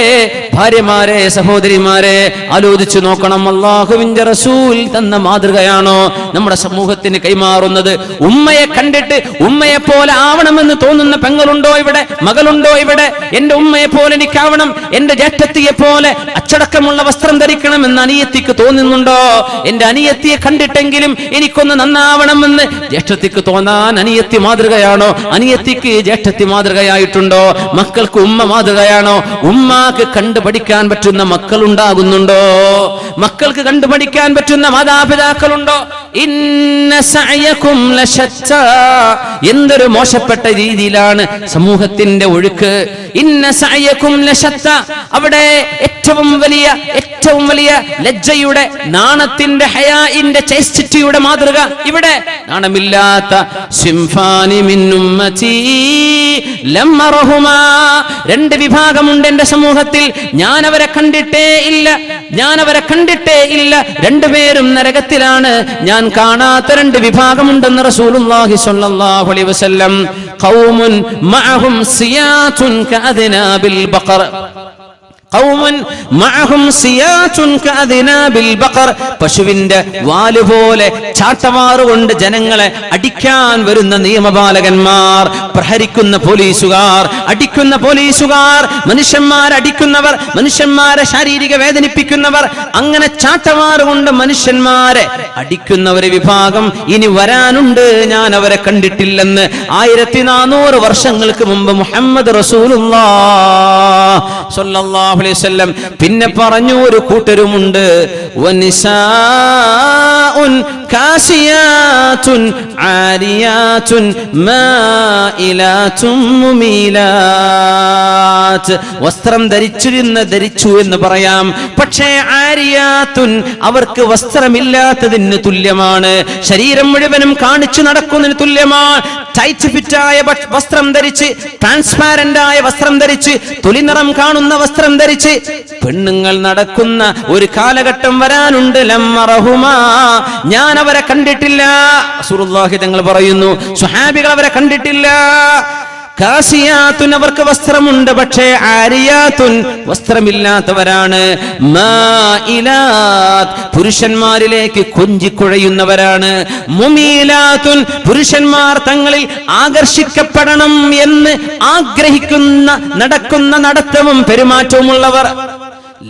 A: ഭാര്യമാരെ, സഹോദരിമാരെ, ആലോചിച്ചു നോക്കണം. അല്ലാഹുവിന്റെ റസൂൽ തന്ന മാതൃകയാണോ നമ്മുടെ സമൂഹത്തിന് കൈമാറുന്നത്? ഉമ്മയെ കണ്ടിട്ട് ഉമ്മയെ പോലെ ആവണമെന്ന് തോന്നുന്ന പെങ്ങളുണ്ടോ ഇവിടെ? മകളുണ്ടോ ഇവിടെ? എന്റെ ഉമ്മയെ പോലെ എനിക്കാവണം, എന്റെ ജ്യേഷ്ഠത്തിയെ പോലെ അച്ചടക്കമുള്ള വസ്ത്രം ധരിക്കണമെന്ന് അനിയത്തിക്ക് തോന്നുന്നുണ്ടോ? എന്റെ അനിയത്തിയെ കണ്ടിട്ടെങ്കിലും എനിക്കൊന്ന് നന്നാവണമെന്ന് ജ്യേഷ്ഠത്തിക്ക് തോന്നാൻ അനിയത്തി മാതൃകയാണോ? അനിയത്തിക്ക് ജ്യേഷ്ഠത്തി മാതൃകയായിട്ടുണ്ടോ? മക്കൾക്ക് ഉമ്മ മാതൃകയാണോ? ഉമ്മാക്ക് കണ്ടുപഠിക്കാൻ പറ്റുന്ന മക്കൾ ഉണ്ടാകുന്നുണ്ടോ? മക്കൾക്ക് കണ്ടുപഠിക്കാൻ പറ്റുന്ന മാതാപിതാക്കളുണ്ടോ? ഇന്ന സഅയകും ലശത്താ. എന്തൊരു മോശപ്പെട്ട രീതിയിലാണ് സമൂഹത്തിന്റെ ഒഴുക്ക്. ഇന്ന സഅയകും ലശത്താ. അവിടെ ഏറ്റവും വലിയ ലജ്ജയുടെ, നാണത്തിന്റെ, ഹയാഇന്റെ, ചേസ്റ്റിറ്റിയുടെ മാതൃക ഇവിടെ. നാണമില്ലാത്ത സിംഫാനി മിൻ ഉമ്മതി ലം അറഹുമാ. രണ്ട് വിഭാഗമുണ്ട് എന്റെ സമൂഹത്തിൽ, ഞാൻ അവരെ കണ്ടിട്ടേ ഇല്ല. രണ്ടുപേരും നരകത്തിലാണ്. ഞാൻ കാണാത്ത രണ്ട് വിഭാഗമുണ്ടെന്ന് റസൂലുള്ളാഹി സ്വല്ലല്ലാഹു അലൈഹി വസല്ലം. ഖൗമുൻ മഅഹും സിയാതുൻ കഅദ്നാബിൽ ബഖർ. പശുവിന്റെ വാലുപോലെ ചാട്ടവാറുകൊണ്ട് ജനങ്ങളെ അടിക്കാൻ വരുന്ന നിയമപാലകന്മാർ, പ്രഹരിക്കുന്ന പോലീസുകാർ, അടിക്കുന്ന പോലീസുകാർ, മനുഷ്യന്മാരടിക്കുന്നവർ, മനുഷ്യന്മാരെ ശാരീരിക വേദനിപ്പിക്കുന്നവർ, അങ്ങനെ ചാട്ടവാറുകൊണ്ട് മനുഷ്യന്മാരെ അടിക്കുന്ന ഒരു വിഭാഗം ഇനി വരാനുണ്ട്. ഞാൻ അവരെ കണ്ടിട്ടില്ലെന്ന് 1400 വർഷങ്ങൾക്ക് മുമ്പ് മുഹമ്മദ് റസൂലുള്ളാഹി സ്വല്ലല്ലാഹു അലൈഹി വസല്ലം പിന്നെ പറഞ്ഞു. ഒരു കൂട്ടരുമുണ്ട്, വനിസാഉൻ കാസിയാതുൻ ആരിയാതുൻ മായിലാതുൻ മുമീലാത്ത്. വസ്ത്രം ധരിച്ചു എന്ന് പറയാം, പക്ഷേ ആരിയാതുൻ അവർക്ക് വസ്ത്രമില്ലാത്തതിന് തുല്യമാണ്. ശരീരം മുഴുവനും കാണിച്ചു നടക്കുന്നതിന് തുല്യമാണ്. ടൈറ്റ് ഫിറ്റായ വസ്ത്രം ധരിച്ച്, ട്രാൻസ്പാരന്റ് ആയ വസ്ത്രം ധരിച്ച്, തൊലിനിറം കാണുന്ന വസ്ത്രം ധരിച്ച് പെണ്ണുങ്ങൾ നടക്കുന്ന ഒരു കാലഘട്ടം വരാനുണ്ട്. ലമ്മറഹുമാ. ഞാൻ അവരെ കണ്ടിട്ടില്ല. റസൂലുള്ളാഹി തങ്ങൾ പറയുന്നു, സ്വഹാബികൾ അവരെ കണ്ടിട്ടില്ല. കാസിയാത്തുൻ അവർക്ക് വസ്ത്രമുണ്ട്, പക്ഷേ ആരിയാത്തുൻ വസ്ത്രമില്ലാത്തവരാണ്. മായിലാത്ത് പുരുഷന്മാരിലേക്ക് കൊഞ്ചിക്കുഴയുന്നവരാണ്. മുമീലാത്തുൻ പുരുഷന്മാർ തങ്ങളിൽ ആകർഷിക്കപ്പെടണം എന്ന് ആഗ്രഹിക്കുന്ന, നടക്കുന്ന നടത്തവും പെരുമാറ്റവുമുള്ളവർ.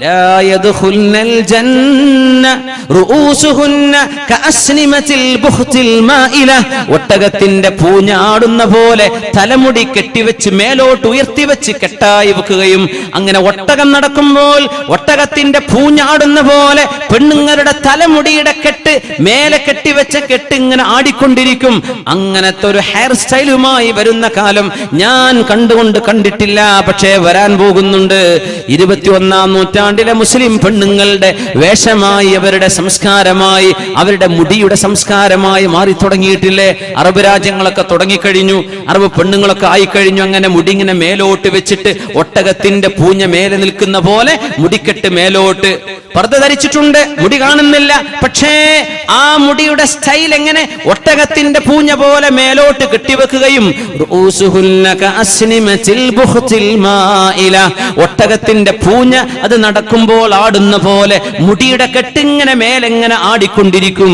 A: لا يدخلن الجنة رؤوسهن كأسنمة البخت المائلة. ഒട്ടകത്തിന്റെ പൂഞ്ഞാടുന്ന പോലെ തലമുടി കെട്ടിവെച്ച് മേലോട്ട് ഉയർത്തിവെച്ച് കെട്ടായി വെക്കുകയും, അങ്ങനെ ഒട്ടകം നടക്കുമ്പോൾ ഒട്ടകത്തിന്റെ പൂഞ്ഞാടുന്ന പോലെ പെണ്ണുങ്ങളുടെ തലമുടിയുടെ കെട്ട് മേലെ കെട്ടിവെച്ച കെട്ട് ഇങ്ങനെ ആടിക്കൊണ്ടിരിക്കും. അങ്ങനത്തെ ഒരു ഹെയർ സ്റ്റൈലുമായി വരുന്ന കാലം ഞാൻ കണ്ടിട്ടില്ല, പക്ഷേ വരാൻ പോകുന്നുണ്ട്. 21-ാം നൂറ്റാണ്ടിലെ മുസ്ലിം പെണ്ണുങ്ങളുടെ വേഷമായി, അവരുടെ സംസ്കാരമായി, അവരുടെ മുടിയുടെ സംസ്കാരമായി മാറി തുടങ്ങിയിട്ടില്ലേ? അറബ് രാജ്യങ്ങളൊക്കെ തുടങ്ങിക്കഴിഞ്ഞു, അറബ് പെണ്ണുങ്ങളൊക്കെ ആയിക്കഴിഞ്ഞു. അങ്ങനെ മുടി ഇങ്ങനെ മേലോട്ട് വെച്ചിട്ട് ഒട്ടകത്തിന്റെ പൂഞ്ഞ മേലെ നിൽക്കുന്ന പോലെ മുടിക്കെട്ട് മേലോട്ട്. പർദ്ദ ധരിച്ചിട്ടുണ്ട്, മുടി കാണുന്നില്ല, പക്ഷേ ആ മുടിയുടെ സ്റ്റൈൽ എങ്ങനെ? ഒട്ടകത്തിന്റെ പൂഞ്ഞ പോലെ മേലോട്ട് കെട്ടിവെക്കുകയും, ഒട്ടകത്തിന്റെ പൂഞ്ഞ അത് നടക്കുമ്പോൾ ആടുന്ന പോലെ മുടിയുടെ കെട്ടിങ്ങനെ മേലെങ്ങനെ ആടിക്കൊണ്ടിരിക്കും.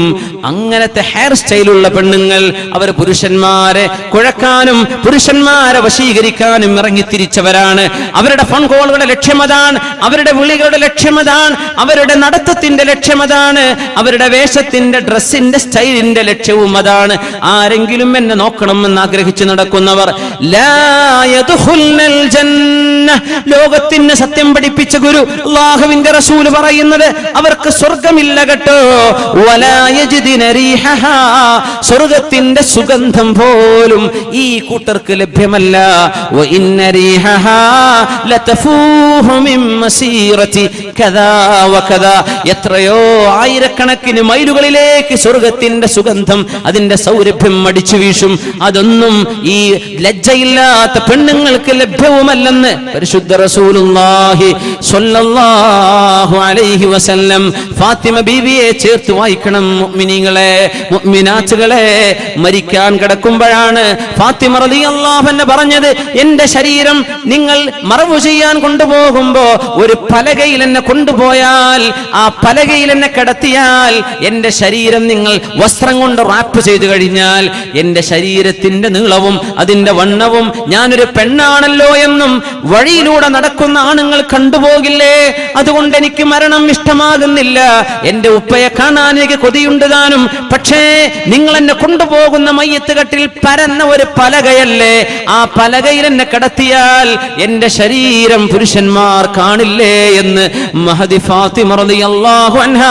A: അങ്ങനത്തെ ഹെയർ സ്റ്റൈലുള്ള പെണ്ണുങ്ങൾ അവർ പുരുഷന്മാരെ കുഴക്കാനും പുരുഷന്മാരെ വശീകരിക്കാനും ഇറങ്ങിത്തിരിച്ചവരാണ്. അവരുടെ ഫോൺ കോളുകളുടെ ലക്ഷ്യമതാണ്, അവരുടെ വിളികളുടെ ലക്ഷ്യമതാണ്, അവരുടെ നടത്തത്തിന്റെ ലക്ഷ്യമതാണ്, അവരുടെ വേഷത്തിന്റെ, ഡ്രസ്സിന്റെ, സ്റ്റൈലിന്റെ ലക്ഷ്യവും അതാണ്. ആരെങ്കിലും എന്നെ നോക്കണമെന്ന് ആഗ്രഹിച്ച് നടക്കുന്നവർ ലാ യദ്ഖുൽനൽ ജന്ന ജന്ന, ലോകത്തിന് സത്യം പഠിപ്പിച്ച ഗുരു അല്ലാഹുവിന്റെ റസൂൽ പറയുന്നത് അവർക്ക് സ്വർഗ്ഗമില്ല കേട്ടോ. വലാ യജിദിന റീഹഹാ, സ്വർഗ്ഗത്തിന്റെ സുഗന്ധം പോലും ഈ കൂട്ടർക്ക് ലഭ്യമല്ല. വ ഇന്ന റീഹഹാ ലതഫൂഹു മിൻ മസീറതി കദാ വകദാ, എത്രയോ ആയിരക്കണക്കിന് മൈലുകളിലേക്ക് സ്വർഗ്ഗത്തിന്റെ സുഗന്ധം, അതിന്റെ സൗരഭ്യം അടിച്ചു വീശും. അതൊന്നും ഈ ലജ്ജയില്ലാത്ത പെണ്ണുങ്ങൾക്ക് ലഭ്യവുമല്ലെന്ന് പരിശുദ്ധ റസൂലുള്ളാഹി സ്വല്ലല്ലാഹു അലൈഹി വസല്ലം ഫാത്തിമ ബീവിയെ ചേർത്ത് വായിക്കണം. മുഅ്മിനീങ്ങളെ, മുഅ്മിനാത്തുകളെ, മരിക്കാൻ കിടക്കുമ്പോഴാണ് ഫാത്തിമ റളിയല്ലാഹു അൻഹ പറഞ്ഞത്, എന്റെ ശരീരം നിങ്ങൾ മറവു ചെയ്യാൻ കൊണ്ടുപോകുമ്പോ ഒരു പലകയിൽ എന്നെ കൊണ്ടുപോയാൽ, ആ പലകയിൽ എന്നെ കിടത്തിയാൽ, എന്റെ ശരീരം നിങ്ങൾ വസ്ത്രം കൊണ്ട് റാപ്പ് ചെയ്തു കഴിഞ്ഞാൽ എന്റെ ശരീരത്തിന്റെ നീളവും അതിന്റെ വണ്ണവും ഞാനൊരു പെണ്ണാണല്ലോ എന്നും വഴിയിലൂടെ നടക്കുന്ന ആണുങ്ങൾ കണ്ടുപോകില്ലേ? അതുകൊണ്ട് എനിക്ക് മരണം ഇഷ്ടമാകുന്നില്ല. എന്റെ ഉപ്പയെ കാണാൻ എനിക്ക് കൊതിയുണ്ട് താനും. പക്ഷേ നിങ്ങൾ എന്നെ കൊണ്ടുപോകുന്ന മയ്യത്ത് കട്ടിൽ പരന്ന ഒരു പലകയല്ലേ, ആ പലകയിൽ എന്നെ കിടത്തിയാൽ എന്റെ ശരീരം പുരുഷന്മാർ കാണില്ലേ എന്ന് മഹദി ഫാത്തിമ റളിയല്ലാഹു അൻഹ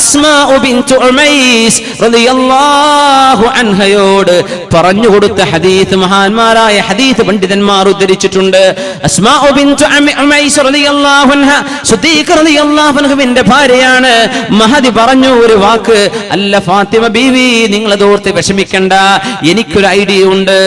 A: അസ്മാഉ ബിൻതു ഉമൈസ് റളിയല്ലാഹു അൻഹയോട് പറഞ്ഞു കൊടുത്ത ഹദീസ് മഹാന്മാരായ ഹദീസ് പണ്ഡിതന്മാർ ഉദ്ധരിച്ചിട്ടുണ്ട്. അസ്മാഉ ബിൻതു ഉമൈസ് റളിയല്ലാഹു അൻഹ സിദ്ദീഖ് റളിയല്ലാഹു അൻഹുവിന്റെ ഭാര്യയാണ്. മഹദി പറഞ്ഞു ഒരു വാക്ക്, അല്ല ഫാത്തിമ ബീവി, നിങ്ങൾ അതോർത്ത് വിഷമിക്കണ്ട, എനിക്കൊരു ഐഡിയ ഉണ്ട്.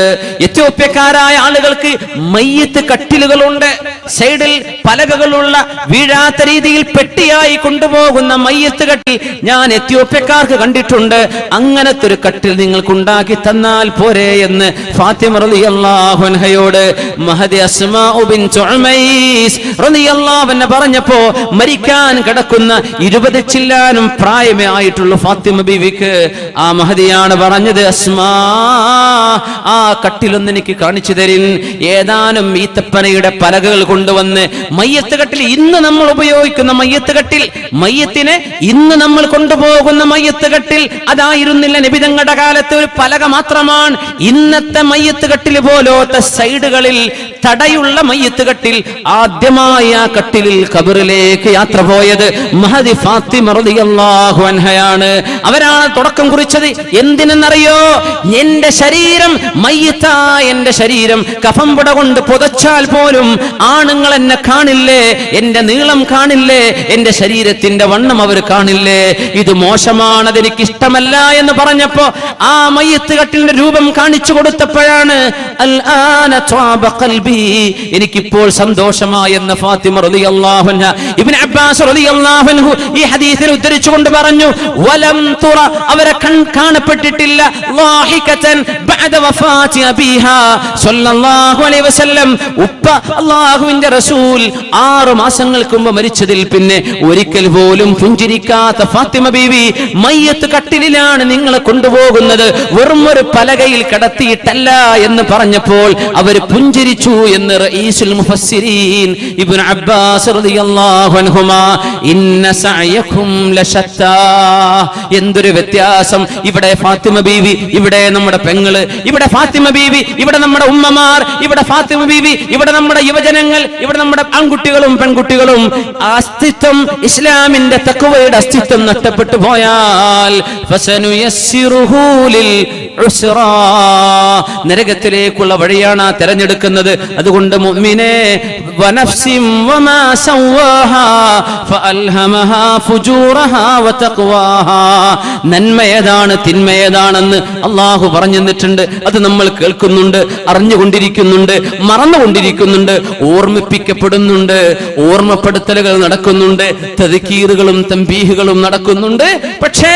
A: എത്യോപ്യക്കാരായ ആളുകൾക്ക് മയ്യത്ത് കട്ടിലുകളുണ്ട്, സൈഡിൽ പലകകളുള്ള, വീഴാത്ത രീതിയിൽ പെട്ടിയായി കൊണ്ടുപോകുന്ന മയ്യത്ത് കട്ടിൽ ഞാൻ എത്യോപ്യക്കാർക്ക് കണ്ടിട്ടുണ്ട്. അങ്ങനത്തെ ഒരു കട്ടിൽ നിങ്ങൾക്ക് ഉണ്ടാക്കി തന്നാൽ പോരെ എന്ന് ഫാത്തിമ റളിയല്ലാഹു അൻഹയോട് മഹദി അസ്മാഉ ബിൻതു ഉമൈസ് റളിയല്ലാഹു അൻഹ പറഞ്ഞപ്പോ, മരിക്കാൻ കിടക്കുന്ന 20 ചില്ലാനും പ്രായമേ ആയിട്ടുള്ള ഫാത്തിമ ബീവിക്ക് ആ മഹദിയാണ് പറഞ്ഞത്, അസ്മാ, ആ കട്ടിലൊന്ന് എനിക്ക് കാണിച്ചു തരിൻ. ഏതാനും ഈത്തപ്പനയുടെ പലകകൾ കൊണ്ടുവന്ന് മയ്യത്ത് കട്ടിൽ, ഇന്ന് നമ്മൾ ഉപയോഗിക്കുന്ന മയ്യത്ത് കട്ടിൽ, മയ്യത്തിനെ ഇന്ന് നമ്മൾ കൊണ്ടുപോകുന്ന മയ്യത്ത് കട്ടിൽ അതായിരുന്നില്ല നബി തങ്ങളുടെ കാലത്ത്. ഒരു പലക മാത്രമാണ്. ഇന്നത്തെ മയ്യത്ത് കട്ടിൽ പോലത്തെ സൈഡുകളിൽ തടയുള്ള മയ്യത്ത് കട്ടിൽ. ആദ്യമായി ആ കട്ടിലിൽ ഖബറിലേക്ക് യാത്ര പോയത് മഹദി ഫാത്തിമ റളിയല്ലാഹു അൻഹയാണ്. അവരാണ് തുടക്കം കുറിച്ചത്. എന്തിനെന്നറിയോ? എന്റെ ശരീരം മയ്യത്തായ എന്റെ ശരീരം കഫംപുട കൊണ്ട് പുതച്ചാൽ പോലും ആണുങ്ങൾ എന്നെ കാണില്ലേ, എന്റെ നീളം കാണില്ലേ, എന്റെ ശരീരത്തിന്റെ വണ്ണം അവർ കാണില്ലേ. ഇത് മോശമാണ്, അതെനിക്ക് ഇഷ്ടമല്ല എന്ന് പറഞ്ഞപ്പോ ആ മയ്യത്ത് കട്ടിലിന്റെ രൂപം കാണിച്ചു കൊടുത്തപ്പോഴാണ് അൽആന ത്വാബ ഖൽബി, എനിക്കിപ്പോൾ സന്തോഷമായി എന്ന് ഫാത്തിമ റളിയല്ലാഹു അൻഹ. ഇബ്നു അബ്ബാസ് റളിയല്ലാഹു അൻഹു ഈ ഹദീസിൽ ഉദ്ധരിച്ചുകൊണ്ട് പറഞ്ഞു, വലം തുറ, അവരെ കാണപ്പെട്ടിട്ടില്ല, ളാഹികതൻ ബഅദ വഫാതി അബീഹാ സ്വല്ലല്ലാഹു അലൈഹി വസല്ലം, ഉപ്പ അല്ലാഹുവിന്റെ റസൂൽ 6 മാസങ്ങൾക്ക് മുമ്പ് മരിച്ചതിൽ പിന്നെ ഒരിക്കൽ പോലും പുഞ്ചിരിക്കാത്ത ഫാത്തിമ ബീവി മയ്യത്ത് കട്ടിലിലാണ് നിങ്ങളെ കൊണ്ടുപോകുന്നത്, വെറും ഒരു പലകയിൽ കിടത്തിയിട്ടല്ല എന്ന് പറഞ്ഞപ്പോൾ അവർ പുഞ്ചിരിച്ചു എന്ന് റഈസുൽ മുഫസ്സിരീൻ ഇബ്നു അബ്ബാസ് റളിയല്ലാഹു അൻഹുമാ, ഇന്ന സഅയകും ലശത്താ, എന്തൊരു വ്യത്യാസം. ഇവിടെ ഫാത്തിമ ബീവി, ഇവിടെ നമ്മുടെ പെങ്ങള്, ഇവിടെ ഫാത്തിമ ബീവി, ഇവിടെ നമ്മുടെ ഉമ്മമാർ, ഇവിടെ ഫാത്തിമ ബീവി, ഇവിടെ നമ്മുടെ യുവജനങ്ങൾ, ഇവിടെ നമ്മുടെ ആൺകുട്ടികളും പെൺകുട്ടികളും. അസ്തിത്വം, ഇസ്ലാമിന്റെ തഖ്വയുടെ അസ്തിത്വം നഷ്ടപ്പെട്ടു പോയാൽ ഫസനുയസ്സിറുഹു ലിൽ ഉസ്റാ, നരകത്തിലേക്കുള്ള വഴിയാണ് തെരഞ്ഞെടുക്കുന്നത്. അതുകൊണ്ട് മുഅ്മിനേ, വനഫ്സിൻ വമാ സവ്വാഹാ ഫഅൽഹമഹാ ഫുജൂറഹാ വതഖ്വാഹാ, നന്മയേതാണ് തിന്മയേതാണെന്ന് അല്ലാഹു പറഞ്ഞു തന്നിട്ടുണ്ട്. അത് നമ്മൾ കേൾക്കുന്നുണ്ട്, അറിഞ്ഞുകൊണ്ടിരിക്കുന്നുണ്ട്, മറന്നുകൊണ്ടിരിക്കുന്നുണ്ട്, ഓർമ്മിപ്പിക്കപ്പെടുന്നുണ്ട്, ഓർമ്മപ്പെടുത്തലുകൾ നടക്കുന്നുണ്ട്, തദ്കീറുകളും തംബീഹുകളും നടക്കുന്നുണ്ട്. പക്ഷേ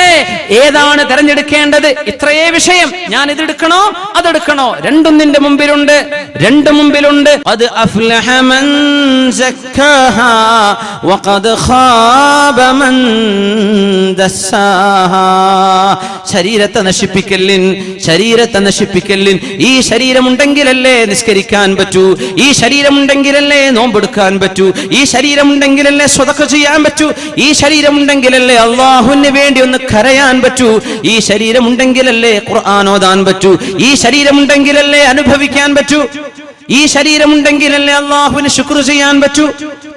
A: ഏതാണ് തെരഞ്ഞെടുക്കേണ്ടത്? ഇത്രയേ വിഷയം. ഞാൻ ഇതെടുക്കണോ അതെടുക്കണോ? രണ്ടും നിന്റെ മുമ്പിലുണ്ട്, രണ്ടും മുമ്പിലുണ്ട്. അത് അഫ്ലഹ മൻ സക്കാഹാ വഖദ് ഖാബ മൻ ദസ്സാഹാ. ശരീരത്തെ നശിപ്പിക്കല്ലിൻ, ശരീരത്തെ നശിപ്പിക്കല്ലിൻ. ഈ ശരീരമുണ്ടെങ്കിലല്ലേ നിസ്കരിക്കാൻ പറ്റൂ, ഈ ശരീരമുണ്ടെങ്കിലല്ലേ നോമ്പെടുക്കാൻ പറ്റൂ, ഈ ശരീരമുണ്ടെങ്കിലല്ലേ സ്വതക്ക ചെയ്യാൻ പറ്റൂ, ഈ ശരീരമുണ്ടെങ്കിലല്ലേ അല്ലാഹുവിന് വേണ്ടി ഒന്ന് കരയാൻ പറ്റൂ, ഈ ശരീരമുണ്ടെങ്കിലല്ലേ ഖുർആൻ ഓതാൻ പറ്റൂ, ഈ ശരീരമുണ്ടെങ്കിലല്ലേ അനുഭവിക്കാൻ പറ്റൂ. ഈ ശരീരമുണ്ടെങ്കിലല്ലേ അല്ലാഹുവിന് ശുക്ർ ചെയ്യാൻ പറ്റൂ.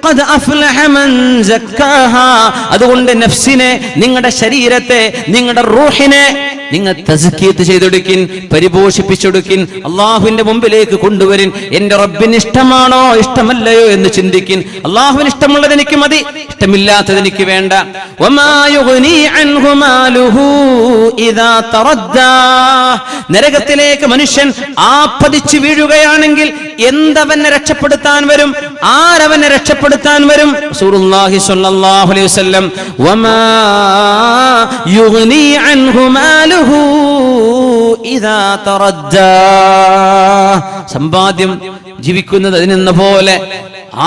A: ഖദ് അഫ്ലഹ മൻ സക്കാഹാ. അതുകൊണ്ട് നഫ്സിനെ, നിങ്ങളുടെ ശരീരത്തെ, നിങ്ങളുടെ റൂഹിനെ നിങ്ങൾ തസ്കിയത്ത് ചെയ്തെടുക്കിൻ, പരിപോഷിപ്പിച്ചെടുക്കിൻ, അള്ളാഹുവിന്റെ മുമ്പിലേക്ക് കൊണ്ടുവരിൻ. എന്റെ റബ്ബിന് ഇഷ്ടമാണോ ഇഷ്ടമല്ലയോ എന്ന് ചിന്തിക്കിൻ. അള്ളാഹുവിന് ഇഷ്ടമുള്ളത് എനിക്ക് മതി, ഇഷ്ടമില്ലാത്തത് എനിക്ക് വേണ്ട. വമാ യുഗ്നി അൻഹു മാലുഹു ഇദാ തറദ്ദാ. നരകത്തിലേക്ക് മനുഷ്യൻ ആപ്പതിച്ചു വീഴുകയാണെങ്കിൽ എന്തവനെ രക്ഷപ്പെടുത്താൻ വരും? ആരവനെ രക്ഷപ്പെടുത്താൻ വരും? റസൂലുള്ളാഹി സ്വല്ലല്ലാഹു അലൈഹി വസല്ലം വമാ യുഗ്നി അൻഹു മാലുഹു ഇദാ തറദ്ദാ. സമ്പാദ്യം ജീവിക്കുന്നത് അതിനെന്ന പോലെ,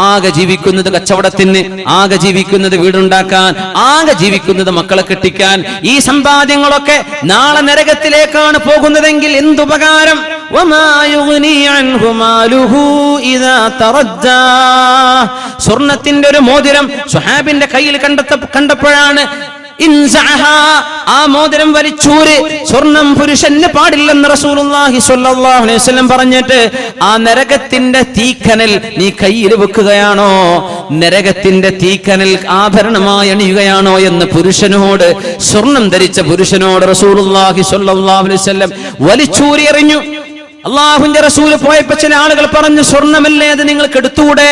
A: ആകെ ജീവിക്കുന്നത് കച്ചവടത്തിന്, ആകെ ജീവിക്കുന്നത് വീടുണ്ടാക്കാൻ, ആകെ ജീവിക്കുന്നത് മക്കളെ കെട്ടിക്കാൻ. ഈ സമ്പാദ്യങ്ങളൊക്കെ നാളെ നരകത്തിലേക്കാണ് പോകുന്നതെങ്കിൽ എന്തുപകാരം? സ്വർണത്തിന്റെ ഒരു മോതിരം സ്വഹാബിന്റെ കയ്യിൽ കണ്ടപ്പോഴാണ് ആ മോതിരം വലിച്ചൂര്. സ്വർണം പുരുഷന് പാടില്ലെന്ന് റസൂലുള്ളാഹി സ്വല്ലല്ലാഹു അലൈഹി വസല്ലം പറഞ്ഞിട്ട് ആ നരകത്തിന്റെ തീക്കനൽ നീ കയ്യിൽ വെക്കുകയാണോ, നരകത്തിന്റെ തീക്കനൽ ആഭരണമായി അണിയുകയാണോ എന്ന് പുരുഷനോട്, സ്വർണം ധരിച്ച പുരുഷനോട് റസൂലുള്ളാഹി സ്വല്ലല്ലാഹു അലൈഹി വസല്ലം വലിച്ചൂരി എറിഞ്ഞു. അള്ളാഹുവിന്റെ റസൂല് പോയപ്പോ ചില ആളുകൾ പറഞ്ഞു, സ്വർണമല്ലേ അത് നിങ്ങൾക്ക് എടുത്തൂടെ?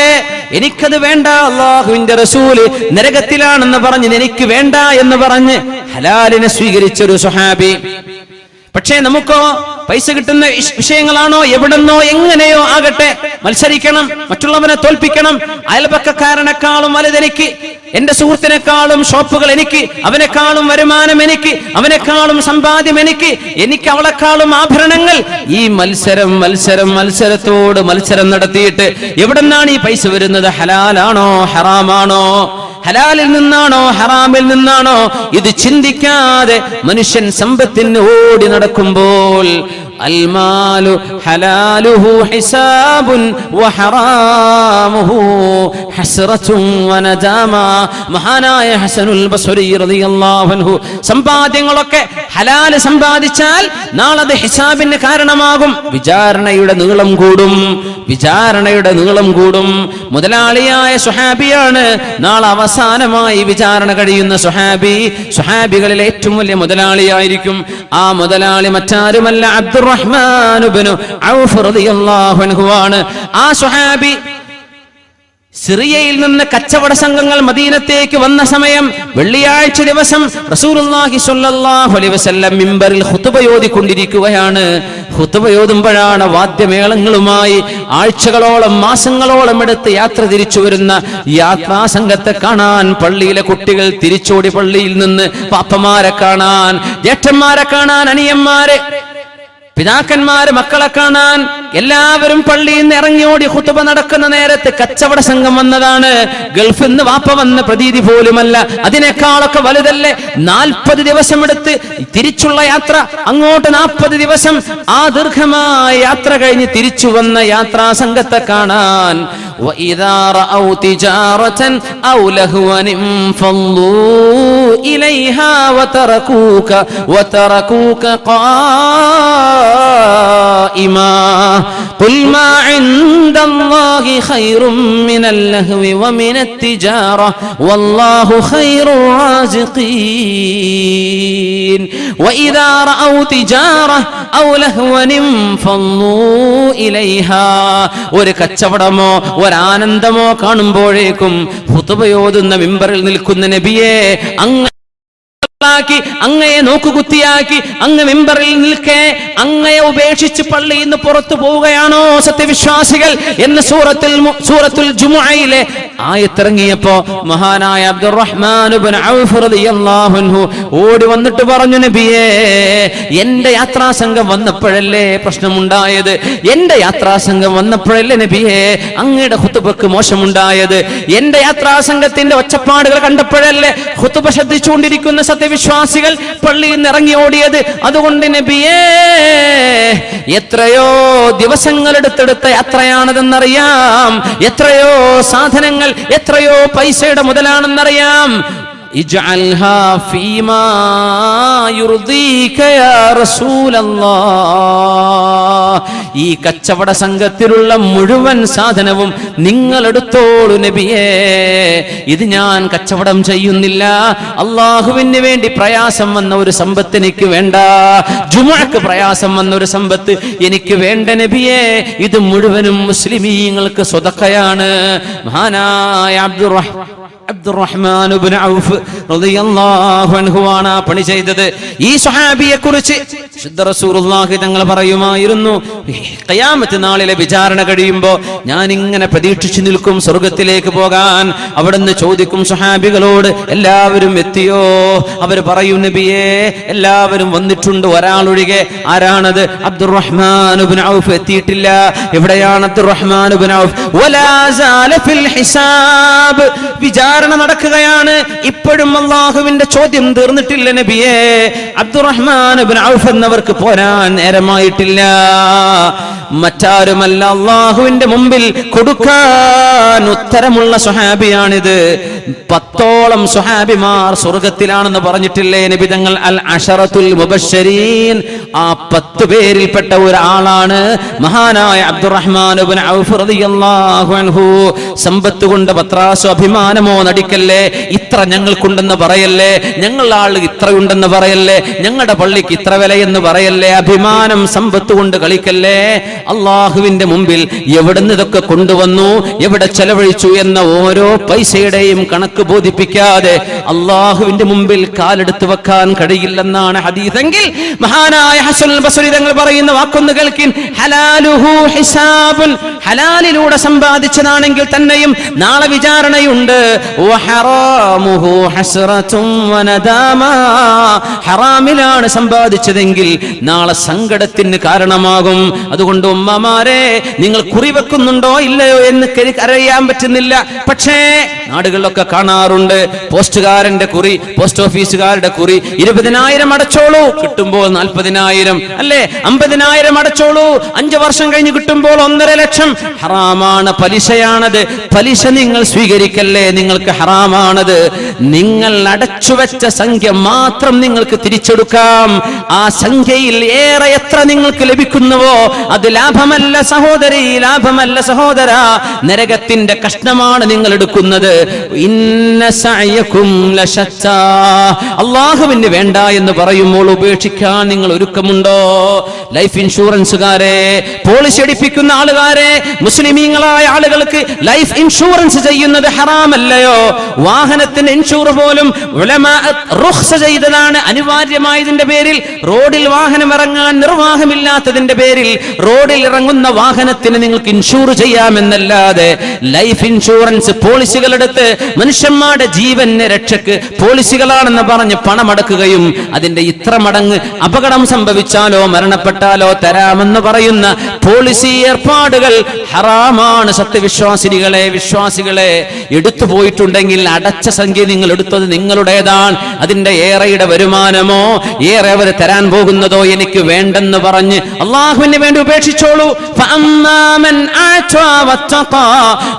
A: എനിക്കത് വേണ്ട. അള്ളാഹുവിന്റെ റസൂല് നരകത്തിലാണെന്ന് പറഞ്ഞ് എനിക്ക് വേണ്ട എന്ന് പറഞ്ഞ് ഹലാലിനെ സ്വീകരിച്ചൊരു സ്വഹാബി. പക്ഷേ നമുക്കോ പൈസ കിട്ടുന്ന വിഷയങ്ങളാണോ, എവിടെന്നോ എങ്ങനെയോ ആകട്ടെ, മത്സരിക്കണം, മറ്റുള്ളവനെ തോൽപ്പിക്കണം. അയൽപക്കക്കാരനെക്കാളും വലുതെനിക്ക്, എന്റെ സുഹൃത്തിനെക്കാളും ഷോപ്പുകൾ എനിക്ക്, അവനെക്കാളും വരുമാനം എനിക്ക്, അവനെക്കാളും സമ്പാദ്യം എനിക്ക്, എനിക്ക് അവളെക്കാളും ആഭരണങ്ങൾ. ഈ മത്സരത്തോട് മത്സരം നടത്തിയിട്ട് എവിടെന്നാണ് ഈ പൈസ വരുന്നത്? ഹലാലാണോ ഹറാമാണോ? ഹലാലിൽ നിന്നാണോ ഹറാമിൽ നിന്നാണോ? ഇത് ചിന്തിക്കാതെ മനുഷ്യൻ സമ്പത്തിന് ഓടി നടക്കുമ്പോൾ അൽമാലു ഹലാലുഹു ഹിസാബുൻ വഹറാമുഹു ഹസ്റത്തുൻ വനദാമ. മഹാനായ ഹസനുൽ ബസ്രി റളിയല്ലാഹു അൻഹു, സമ്പാദ്യങ്ങളൊക്കെ ഹലാല് സമ്പാദിച്ചാൽ നാളെ അത് ഹിസാബിന് കാരണമാകും. വിചാരണയുടെ നീളം കൂടും, വിചാരണയുടെ നീളം കൂടും. മുതലാളിയായ സുഹാബിയാണ് നാളെ അവസാനമായി വിചാരണ കഴിയുന്ന സുഹാബി. സുഹാബികളിൽ ഏറ്റവും വലിയ മുതലാളിയായിരിക്കും. ആ മുതലാളി മറ്റാരുമല്ല, അബ്ദുറഹ്മാൻ ഇബ്നു ഔഫ് റളിയല്ലാഹു അൻഹു ആണ്. ആ സുഹാബി സിറിയയിൽ നിന്ന് കച്ചവട സംഘങ്ങൾ മദീനത്തേക്ക് വന്ന സമയം വെള്ളിയാഴ്ച ദിവസം റസൂലുള്ളാഹി സ്വല്ലല്ലാഹു അലൈഹി വസല്ലം മിമ്പറിൽ ഖുതുബ ഓതിക്കൊണ്ടിരിക്കുകയാണ്. ഖുതുബ ഓതുമ്പോഴാണ് വാദ്യമേളങ്ങളുമായി ആഴ്ചകളോളം മാസങ്ങളോളം എടുത്ത് യാത്ര തിരിച്ചു വരുന്ന യാത്രാ സംഘത്തെ കാണാൻ പള്ളിയിലെ കുട്ടികൾ തിരിച്ചോടി പള്ളിയിൽ നിന്ന് പാപ്പമാരെ കാണാൻ, ജ്യേഷ്ഠന്മാരെ കാണാൻ, അനിയന്മാരെ, പിതാക്കന്മാര് മക്കളെ കാണാൻ എല്ലാവരും പള്ളിയിൽ നിന്ന് ഇറങ്ങിയോടി ഖുതുബ നടക്കുന്ന നേരത്ത് കച്ചവട സംഘം വന്നതാണ്. ഗൾഫിൽ നിന്ന് വാപ്പ വന്ന പ്രതീതി പോലുമല്ല, അതിനേക്കാളൊക്കെ വലുതല്ലേ. 40 ദിവസം എടുത്ത് തിരിച്ചുള്ള യാത്ര, അങ്ങോട്ട് 40 ദിവസം. ആ ദീർഘമായ യാത്ര കഴിഞ്ഞ് തിരിച്ചു വന്ന യാത്രാ സംഘത്തെ കാണാൻ وَإِذَا رَأَوْا تِجَارَةً أَوْ لَهْوًا انفَضُّوا إِلَيْهَا وَتَرَكُوكَ قَائِمًا قُلْ مَا عِندَ اللَّهِ خَيْرٌ مِنَ اللَّهْوِ وَمِنَ التِّجَارَةِ وَاللَّهُ خَيْرُ الرَّازِقِينَ وَإِذَا رَأَوْا تِجَارَةً أَوْ لَهْوًا انفَضُّوا إِلَيْهَا. ഒരു കച്ചവടമോ ഒരാനന്ദമോ കാണുമ്പോഴേക്കും ഖുതുബ ഓതുന്ന മിമ്പറിൽ നിൽക്കുന്ന നബിയെ അങ്ങയെ നോക്കുകുത്തിയാക്കി അങ്ങ് മിമ്പറിൽ നിൽക്കെ അങ്ങയെ ഉപേക്ഷിച്ച് പള്ളിയിൽ നിന്ന് പുറത്തു പോവുകയാണോ സത്യവിശ്വാസികൾ എന്ന് സൂറത്തുൽ ജുമുഅയിലെ ആയത്തിറങ്ങിയപ്പോ മഹാനായ അബ്ദുറഹ്മാൻ ഇബ്നു ഔഫ് റളിയല്ലാഹു അൻഹു ഓടി വന്നിട്ട് പറഞ്ഞു, നബിയേ, എന്റെ യാത്രാ സംഘം വന്നപ്പോഴല്ലേ പ്രശ്നമുണ്ടായത്, എന്റെ യാത്രാ സംഘം വന്നപ്പോഴല്ലേ നബിയേ അങ്ങയുടെ ഖുതുബക്ക് മോശമുണ്ടായത്, എന്റെ യാത്രാ സംഘത്തിന്റെ ഒച്ചപ്പാടുകൾ കണ്ടപ്പോഴല്ലേ ഖുതുബ ശ്രദ്ധിച്ചുകൊണ്ടിരിക്കുന്ന സത്യവിശ്വാസികൾ പള്ളിയിൽ നിന്ന് ഇറങ്ങി ഓടിയത്. അതുകൊണ്ട് നബിയേ, എത്രയോ ദിവസങ്ങൾ എടുത്തെടുത്ത യാത്രയാണതെന്നറിയാം, എത്രയോ സാധനങ്ങൾ, എത്രയോ പൈസയുടെ മുതലാണെന്നറിയാം. ഇജ്അൽഹാ ഫീമാ യുർദീക യാ റസൂലല്ലാഹ്, ഈ കച്ചവട സംഘത്തിലുള്ള മുഴുവൻ സാധനവും നിങ്ങൾ എടുത്തോളൂ നബിയേ, ഇത് ഞാൻ കച്ചവടം ചെയ്യുന്നില്ല, അള്ളാഹുവിന് വേണ്ടി പ്രയാസം വന്ന ഒരു സമ്പത്ത് എനിക്ക് വേണ്ട, ജുമുഅക്ക് പ്രയാസം വന്ന ഒരു സമ്പത്ത് എനിക്ക് വേണ്ട നബിയേ, ഇത് മുഴുവനും മുസ്ലിമീങ്ങൾക്ക് സ്വതക്കയാണ്. മഹാനായ അബ്ദുറഹ്മാൻ ഇബ്നു ഔഫ് റളിയല്ലാഹു അൻഹു ആണ് പണി ചെയ്തത്. ഈ സ്വഹാബിയെ കുറിച്ച് ശുദ്ധ റസൂലുള്ളാഹി തങ്ങൾ പറയുമായിരുന്നു, ഖിയാമത്ത് നാളിലെ വിചാരണ കഴിയുമ്പോൾ ഞാൻ ഇങ്ങനെ പ്രതീക്ഷിച്ചു നിൽക്കും സ്വർഗത്തിലേക്ക് പോകാൻ. അവിടുന്ന് ചോദിക്കും സ്വഹാബികളോട്, എല്ലാവരും എത്തിയോ? അവർ പറയും, നബിയേ എല്ലാവരും വന്നിട്ടുണ്ട്, ഒരാളൊഴികെ. ആരാണത്? അബ്ദുറഹ്മാൻ ഇബ്നു ഔഫ് എത്തിയിട്ടില്ല. എവിടെയാണ് അബ്ദുറഹ്മാൻ ഇബ്നു ഔഫ്? വലാ സാല ഫിൽ ഹിസാബ്, വിചാരണ നടക്കുകയാണ്, ഇപ്പോഴും അല്ലാഹുവിന്റെ ചോദ്യം തീർന്നിട്ടില്ല നബിയേ. അബ്ദുറഹ്മാൻ ഇബ്നു ഔഫ് എന്നവർക്ക് പോരാൻ നേരമായിട്ടില്ല. മറ്റാരുമല്ല, അല്ലാഹുവിന്റെ മുമ്പിൽ കൊടുക്കാൻ ഉത്തരമുള്ള സ്വഹാബിയാണിത്. 10ഓളം സ്വഹാബിമാർ സ്വർഗത്തിലാണെന്ന് പറഞ്ഞിട്ടില്ലേ നബി തങ്ങൾ? അൽ അശറത്തുൽ മുബശ്ശരീൻ, ആ 10 പേരിൽപ്പെട്ട ഒരാളാണ് മഹാനായ അബ്ദുറഹ്മാൻ ഇബ്നു ഔഫ് റളിയല്ലാഹു അൻഹു. സമ്പത്ത് കൊണ്ട് പത്രാസോ അഭിമാനമോ നടിക്കല്ലേ, ഇത്ര ഞങ്ങൾക്കുണ്ടെന്ന് പറയല്ലേ, ഞങ്ങളുടെ ആൾ ഇത്രയുണ്ടെന്ന് പറയല്ലേ, ഞങ്ങളുടെ പള്ളിക്ക് ഇത്ര വിലയെന്ന് പറയല്ലേ, അഭിമാനം സമ്പത്ത് കൊണ്ട് കളിക്കല്ലേ. അള്ളാഹുവിന്റെ മുമ്പിൽ എവിടുന്ന് ഇതൊക്കെ കൊണ്ടുവന്നു, എവിടെ ചെലവഴിച്ചു എന്ന ഓരോ പൈസയുടെയും കണക്ക് ബോധിപ്പിക്കാതെ അള്ളാഹുവിന്റെ മുമ്പിൽ കാലെടുത്ത് വെക്കാൻ കഴിയില്ലെന്നാണ് ഹദീസെങ്കിൽ മഹാനായ ഹസനുൽ ബസ്രി തങ്ങൾ പറയുന്ന വാക്കൊന്ന് കേൾക്കിൻ, ഹലാലുഹു ഹിസാബുൻ, ഹലാലിലൂടെ സമ്പാദിച്ചതാണെങ്കിൽ തന്നെയും നാളെ വിചാരണയുണ്ട്. വഹറാമുഹു ഹസ്റതും വനദാമ, ഹറാമിലാണ് സമ്പാദിച്ചതെങ്കിൽ നാളെ സങ്കടത്തിന് കാരണമാകും. അതുകൊണ്ട് ഉമ്മമാരെ, നിങ്ങൾ കുറിവെക്കുന്നുണ്ടോ ഇല്ലയോ എന്ന് അറിയാൻ പറ്റുന്നില്ല. പക്ഷേ നാടുകളിലൊക്കെ കാണാറുണ്ട്, പോസ്റ്റുകാരന്റെ കുറി, പോസ്റ്റ് ഓഫീസുകാരുടെ കുറി, 20,000 അടച്ചോളൂ, കിട്ടുമ്പോൾ 40,000, അല്ലേ 50,000 അടച്ചോളൂ, 5 വർഷം കഴിഞ്ഞ് കിട്ടുമ്പോൾ 1.5 ലക്ഷം. ഹറാമാണ്, പലിശയാണത്. പലിശ നിങ്ങൾ സ്വീകരിക്കല്ലേ, നിങ്ങൾക്ക് ഹറാമാണത്. നിങ്ങൾ അടച്ചുവെച്ച സംഖ്യ മാത്രം നിങ്ങൾക്ക് തിരിച്ചെടുക്കാം. ആ സംഖ്യയിൽ ഏറെ എത്ര നിങ്ങൾക്ക് ലഭിക്കുന്നുവോ അത് ലാഭമല്ല സഹോദരി, ലാഭമല്ല സഹോദര, നരകത്തിന്റെ കഷ്ണമാണ് നിങ്ങൾ എടുക്കുന്നത്. ഇന്ന സഅയകും ലശത്താ, അല്ലാഹുവിന് വേണ്ട എന്ന് പറയുമ്പോൾ ഉപേക്ഷിക്കാൻ നിങ്ങൾ ഒരുക്കമുണ്ടോ? ലൈഫ് ഇൻഷുറൻസുകാരെ, പോളിസി എടുപ്പിക്കുന്ന ആളുകാരെ, മുസ്ലിമീങ്ങളായ ആളുകൾക്ക് ലൈഫ് ഇൻഷുറൻസ് ചെയ്യുന്നത് ഹറാമല്ലയോ? വാഹനത്തിന് ഇൻഷൂർ പോലും ഉലമാ റുഖ്സ ചെയ്തതാണ്, അനിവാര്യമായതിന്റെ പേരിൽ. റോഡിൽ വാഹനം ഇറങ്ങാൻ നിർവാഹമില്ലാത്തതിന്റെ പേരിൽ റോഡിൽ ഇറങ്ങുന്ന വാഹനത്തിന് നിങ്ങൾക്ക് ഇൻഷൂർ ചെയ്യാമെന്നല്ലാതെ ലൈഫ് ഇൻഷുറൻസ് പോളിസികൾ എടുത്ത് മനുഷ്യന്മാരുടെ ജീവന് രക്ഷക്ക് പോളിസികളാണെന്ന് പറഞ്ഞ് പണമടക്കുകയും അതിന്റെ ഇത്ര മടങ്ങ് അപകടം സംഭവിച്ചാലോ മരണപ്പെട്ടാലോ തരാമെന്ന് പറയുന്ന പോളിസി ഏർപ്പാടുകൾ ഹറാമാണ്. സത്യവിശ്വാസിനികളെ, വിശ്വാസികളെ, എടുത്തു പോയിട്ടുണ്ടെങ്കിൽ അടച്ച സംഖ്യ നിങ്ങൾ എടുത്തത് നിങ്ങളുടേതാണ്. അതിന്റെ ഏറെയുടെ വരുമാനമോ ഏറെ അവർ തരാൻ പോകുന്നതോ എനിക്ക് വേണ്ടെന്ന് പറഞ്ഞ് അള്ളാഹുവിന് വേണ്ടി ഉപേക്ഷിച്ചോളൂ.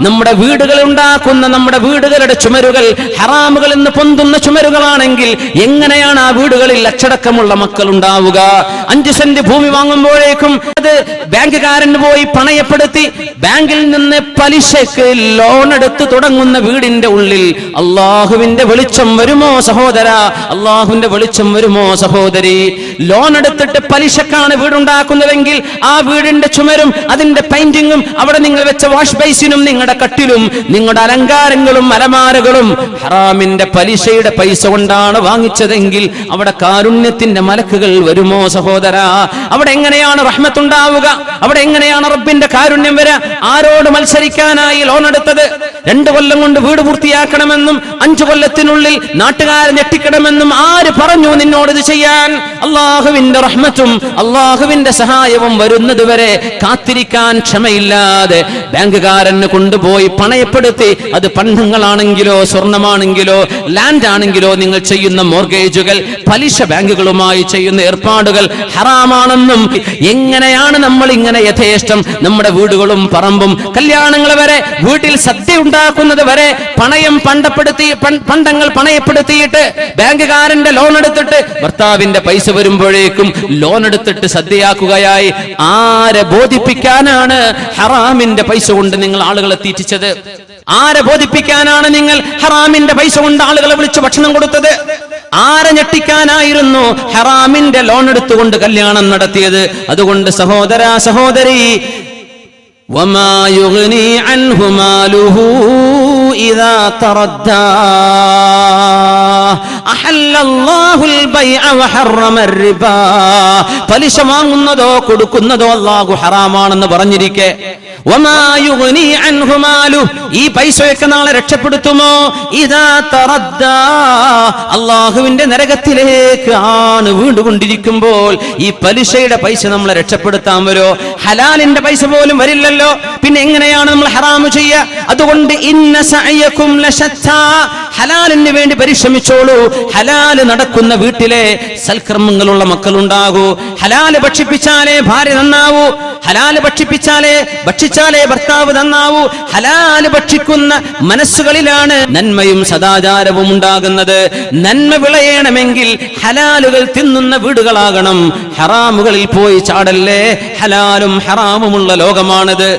A: നമ്മുടെ വീടുകൾ ഉണ്ടാക്കുന്ന, നമ്മുടെ വീടുകളുടെ ചുമരുകൾ ഹറാമുകൾ എന്ന് പൊന്തുന്ന ചുമരുകളാണെങ്കിൽ എങ്ങനെയാണ് ആ വീടുകളിൽ അച്ചടക്കമുള്ള മക്കൾ ഉണ്ടാവുക? 5 സെന്റ് ഭൂമി വാങ്ങുമ്പോഴേക്കും അത് ബാങ്കുകാരന് പോയി പണയപ്പെടുത്തി ബാങ്കിൽ നിന്ന് പലിശക്ക് ലോൺ എടുത്ത് തുടങ്ങുന്ന വീടിന്റെ ഉള്ളിൽ അള്ളാഹുവിന്റെ വെളിച്ചം വരുമോ സഹോദര? അള്ളാഹുവിന്റെ വെളിച്ചം വരുമോ സഹോദരി? ലോൺ എടുത്തിട്ട് പലിശക്കാണ് വീടുണ്ടാക്കുന്നതെങ്കിൽ ആ വീടിന്റെ ചുമരും അതിന്റെ പെയിന്റിങ്ങും അവിടെ നിങ്ങൾ വെച്ച വാഷ് ബേസിനും നിങ്ങളുടെ കട്ടിലും നിങ്ങളുടെ അലങ്കാരങ്ങളും അലമാരകളും ഹറാമിന്റെ പലിശയുടെ പൈസ കൊണ്ടാണ് വാങ്ങിച്ചതെങ്കിൽ അവിടെ കാരുണ്യത്തിന്റെ മലക്കുകൾ വരുമോ സഹോദര? അവിടെ എങ്ങനെയാണ് റഹ്മത്തുണ്ടാവുക? അവിടെ എങ്ങനെയാണ് റബ്ബിന്റെ കാരുണ്യം വരിക? ആരോട് മത്സരിക്കാനായി ലോൺ എടുത്തത്? 2 കൊല്ലം കൊണ്ട് വീട് പൂർത്തിയാക്കണമെന്നും 5 കൊല്ലത്തിനുള്ളിൽ നാട്ടുകാരെ ഞെട്ടിക്കണമെന്നും ആര് പറഞ്ഞു നിന്നോട് ഇത് ചെയ്യാൻ? അള്ളാഹുവിന്റെ റഹ്മത്തും അള്ളാഹുവിന്റെ സഹായവും വരുന്നത് വരെ കാത്തിരിക്കാൻ ക്ഷമയില്ലാതെ ബാങ്കുകാരന് കൊണ്ടുപോയി പണയപ്പെടുത്തി, അത് പണ്ടങ്ങളാണെങ്കിലോ സ്വർണമാണെങ്കിലോ ലാൻഡ് ആണെങ്കിലോ നിങ്ങൾ ചെയ്യുന്ന മോർഗേജുകൾ, പലിശ ബാങ്കുകളുമായി ചെയ്യുന്ന ഏർപ്പാടുകൾ ഹറാമാണെന്നും, എങ്ങനെയാണ് നമ്മൾ ഇങ്ങനെ യഥേഷ്ടം നമ്മുടെ വീടുകളും പറമ്പും കല്യാണങ്ങൾ വരെ വീട്ടിൽ സദ്യ ഉണ്ടാക്കുന്നത് വരെ പണ്ടങ്ങൾ പണയപ്പെടുത്തിയിട്ട് ബാങ്കുകാരന്റെ ലോൺ എടുത്തിട്ട് ഭർത്താവിന്റെ പൈസ വരുമ്പോഴേക്കും ലോൺ എടുത്തിട്ട് സദ്യയാക്കുകയായി. ആരെ ബോധിപ്പിക്കാനാണ് ഹറാമിന്റെ പൈസ കൊണ്ട് നിങ്ങൾ ആളുകളെ തീറ്റിച്ചത്? ആരെ ബോധിപ്പിക്കാനാണ് നിങ്ങൾ ഹറാമിന്റെ പൈസ കൊണ്ട് ആളുകളെ വിളിച്ച് ഭക്ഷണം കൊടുത്തത്? ആരെ ഞെട്ടിക്കാനായിരുന്നു ഹറാമിന്റെ ലോൺ എടുത്തുകൊണ്ട് കല്യാണം നടത്തിയത്? അതുകൊണ്ട് സഹോദര സഹോദരി, വമാ യുഗ്നി അൻഹു മാലുഹു ഇദാ തറദ്ദാ അഹല്ലല്ലാഹുൽ ബൈഅ വഹറമ റിബാ. പലിശ വാങ്ങുന്നതോ കൊടുക്കുന്നതോ അല്ലാഹു ഹറാമാണെന്ന് പറഞ്ഞിരിക്കെ വമാ യുഗ്നി അൻഹു മാലു, ഈ പൈസയൊക്കെ നാളെ രക്ഷപ്പെടുത്തുമോ? ഇദാ തറദ്ദാ, അല്ലാഹുവിന്റെ നരകത്തിലേക്ക് ആണ് വീണ്ടുകൊണ്ടിരിക്കുമ്പോൾ ഈ പലിശയുടെ പൈസ നമ്മളെ രക്ഷപ്പെടുത്താൻ വരുമോ? ഹലാലിന്റെ പൈസ പോലും വരില്ലല്ലോ, പിന്നെ എങ്ങനെയാണ് നമ്മൾ ഹറാമ് ചെയ്യുക? അതുകൊണ്ട് ഇന്ന സഅയകും ലശത്താ, ഹലാലിന് വേണ്ടി പരിശ്രമിച്ചോളൂ. ഹലാല് നടക്കുന്ന വീട്ടിലെ സൽക്കർമ്മങ്ങളുള്ള മക്കളുണ്ടാകൂ. ഹലാല് ഭക്ഷിപ്പിച്ചാലേ ഭാര്യ നന്നാവൂ. ഹലാല് ഭക്ഷിച്ചാലേ ഭർത്താവ് നന്നാവൂ. ഹലാല് ഭക്ഷിക്കുന്ന മനസ്സുകളിലാണ് നന്മയും സദാചാരവും ഉണ്ടാകുന്നത്. നന്മ വിളയണമെങ്കിൽ ഹലാലുകൾ തിന്നുന്ന വീടുകളാകണം. ഹറാമുകളിൽ പോയി ചാടല്ലേ. ഹലാലും ഹറാമുമുള്ള ലോകമാണിത്.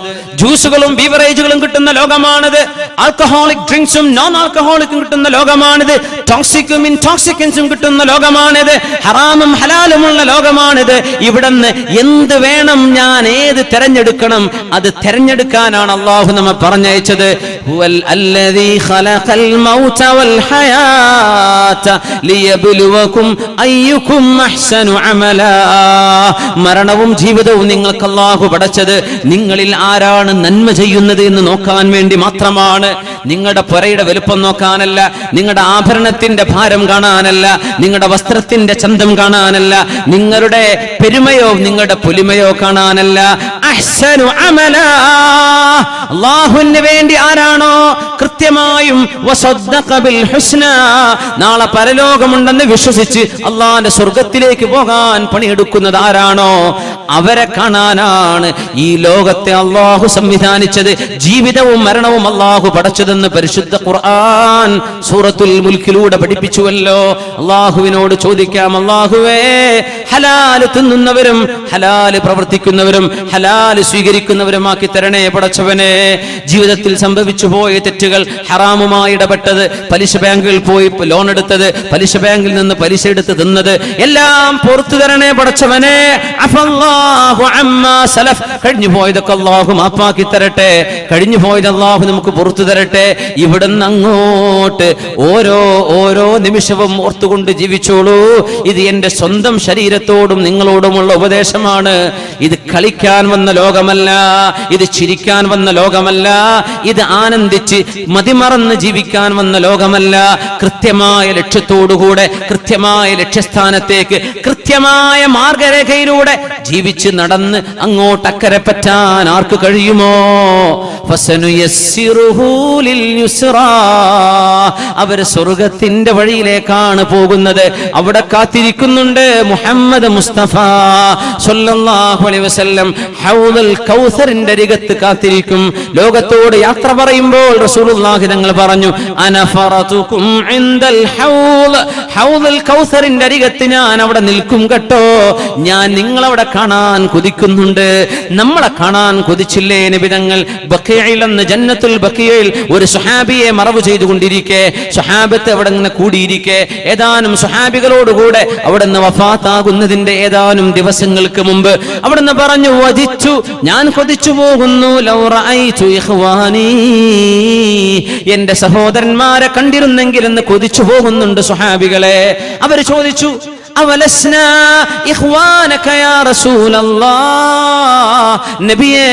A: ജ്യൂസുകളും ബീവറേജുകളും കിട്ടുന്ന ലോകമാണിത്. ആൽക്കഹോളിക് ഡ്രിങ്ക്സും നോൺ ആൽക്കഹോളിക്കും കിട്ടുന്ന ലോകമാണിത്. ടോക്സിക്കും ഇൻടോക്സിക്കൻസും കിട്ടുന്ന ലോകമാണിത്. ഹറാമും ഹലാലുമുള്ള ലോകമാണിത്. ഇവിടുന്ന് എന്ത് വേണം, ഞാൻ ഏത് തെരഞ്ഞെടുക്കണം, അത് തെരഞ്ഞെടുക്കാനാണ് അല്ലാഹു നമ്മെ പറഞ്ഞയച്ചത്. ഹുവൽ അല്ലദീ ഖലഖൽ മൗത വൽ ഹയാത ലിയബ്ലുവകും അയ്യുകും അഹ്സനു അമലാ. മരണവും ജീവിതവും നിങ്ങൾക്ക് അല്ലാഹു പടച്ചത് നിങ്ങളിൽ ആരാണ് നന്മ ചെയ്യുന്നത് എന്ന് നോക്കാൻ വേണ്ടി മാത്രമാണ്. നിങ്ങളുടെ പുരയുടെ വലുപ്പം നോക്കാനല്ല, നിങ്ങളുടെ ആഭരണത്തിന്റെ ഭാരം കാണാനല്ല, നിങ്ങളുടെ വസ്ത്രത്തിന്റെ ചന്തം കാണാനല്ല, നിങ്ങളുടെ പെരുമയോ നിങ്ങളുടെ പുലിമയോ കാണാനല്ല. അഹ്സനു അമലാ, അല്ലാഹുവിന് വേണ്ടി ആരാണോ കൃത്യമായും വസദ്ദഖ ബിൽ ഹുസ്നാ, നാളെ പരലോകമുണ്ടെന്ന് വിശ്വസിച്ച് അല്ലാഹുവിന്റെ സ്വർഗ്ഗത്തിലേക്ക് പോകാൻ പണിയെടുക്കുന്നത് ആരാണോ അവരെ കാണാനാണ് ഈ ലോകത്തെ അല്ലാഹു സംവിധാനിച്ചത്. ജീവിതവും മരണവും അല്ലാഹു പടച്ചതെന്ന് പരിശുദ്ധ ഖുർആൻ സൂറത്തുൽ മുൽക്കിലൂടെ പഠിപ്പിച്ചുവല്ലോ. അല്ലാഹുവിനോട് ചോദിക്കാം, അല്ലാഹുവേ, ഹലാല് തിന്നുന്നവരും ഹലാല് പ്രവർത്തിക്കുന്നവരും ഹലാല് സ്വീകരിക്കുന്നവരുമാക്കി തരണേ പടച്ചവനെ. ജീവിതത്തിൽ സംഭവിച്ചു പോയ തെറ്റുകൾ, ഹറാമുമായി ഇടപെട്ടത്, പലിശ ബാങ്കിൽ പോയി ലോൺ എടുത്തത്, പലിശ ബാങ്കിൽ നിന്ന് പലിശ എടുത്ത് തിന്നത്, എല്ലാം പുറത്തു തരണേ പടച്ചവനെ. അഫല്ലാഹു അമ്മാ സലഫ്, കഴിഞ്ഞു പോയതൊക്കെ അല്ലാഹു മാപ്പാക്കി തരട്ടെ. കഴിഞ്ഞു പോയത് അല്ലാഹു നമുക്ക് പുറത്തു തരട്ടെ. ഇവിടുന്ന് അങ്ങോട്ട് ഓരോ നിമിഷവും ഓർത്തുകൊണ്ട് ജീവിച്ചോളൂ. ഇത് എന്റെ സ്വന്തം ശരീരത്തോടും നിങ്ങളോടുമുള്ള ഉപദേശമാണ്. ഇത് കളിക്കാൻ വന്ന ലോകമല്ല, ഇത് ചിരിക്കാൻ വന്ന ലോകമല്ല, ഇത് ആനന്ദിച്ച് മതിമറന്ന് ജീവിക്കാൻ വന്ന ലോകമല്ല. കൃത്യമായ ലക്ഷ്യത്തോടുകൂടെ കൃത്യമായ ലക്ഷ്യസ്ഥാനത്തേക്ക് കൃത്യമായ മാർഗരേഖയിലൂടെ ജീവിച്ച് നടന്ന് അങ്ങോട്ട് അക്കരെ പറ്റാൻ ആർക്ക് കഴിയുമോ? അവർ സ്വർഗത്തിന്റെ വഴിയിലേക്കാണ് പോകുന്നത്. അവിടെ കാത്തിരിക്കുന്നുണ്ട് മുഹമ്മദ് മുസ്തഫ സ്വല്ലല്ലാഹു അലൈഹി വസല്ലം. ഹൗദുൽ കൗസറിന്റെ അരികത്ത് കാത്തിരിക്കും. ലോകത്തോട് യാത്ര പറയുമ്പോൾ റസൂലുള്ളാഹി തങ്ങൾ പറഞ്ഞു, അന ഫറതുകും ഇൻദൽ ഹൗദ്, ഹൗദുൽ കൗസറിന്റെ അരികത്ത് ഞാൻ അവിടെ നിൽക്കും കേട്ടോ. ഞാൻ നിങ്ങളവിടെ കാണാൻ കൊതിക്കുന്നുണ്ട്. നമ്മളെ കാണാൻ കൊതിച്ചില്ലേ നബി തങ്ങൾ? ബഖീഇൽ എന്ന ജന്നത്തുൽ ബഖീഇൽ ഒരു സ്വഹാബിയെ മറവ് ചെയ്തുകൊണ്ടിരിക്കെ, സ്വഹാബത്ത് അവിടെ ഇങ്ങനെ കൂടിയിരിക്കെ, ഏതാനും സ്വഹാബികളോടുകൂടെ അവിടെ നിന്ന് വഫാത്താകുന്നതിന്റെ ഏതാനും ദിവസങ്ങൾക്ക് മുമ്പ് അവിടുന്ന് പറഞ്ഞു, വദിച്ചു, ഞാൻ കൊതിച്ചു പോകുന്നു, ലൗ റഅയ്തു ഇഖ്വാനി, എന്റെ സഹോദരന്മാരെ കണ്ടിരുന്നെങ്കിൽ എന്ന് കൊതിച്ചു പോകുന്നുണ്ട് സ്വഹാബികളെ. അവർ ചോദിച്ചു, അവലസ്നാ ഇഖ്വാനക യാ റസൂലല്ലാഹ്, നബിയേ,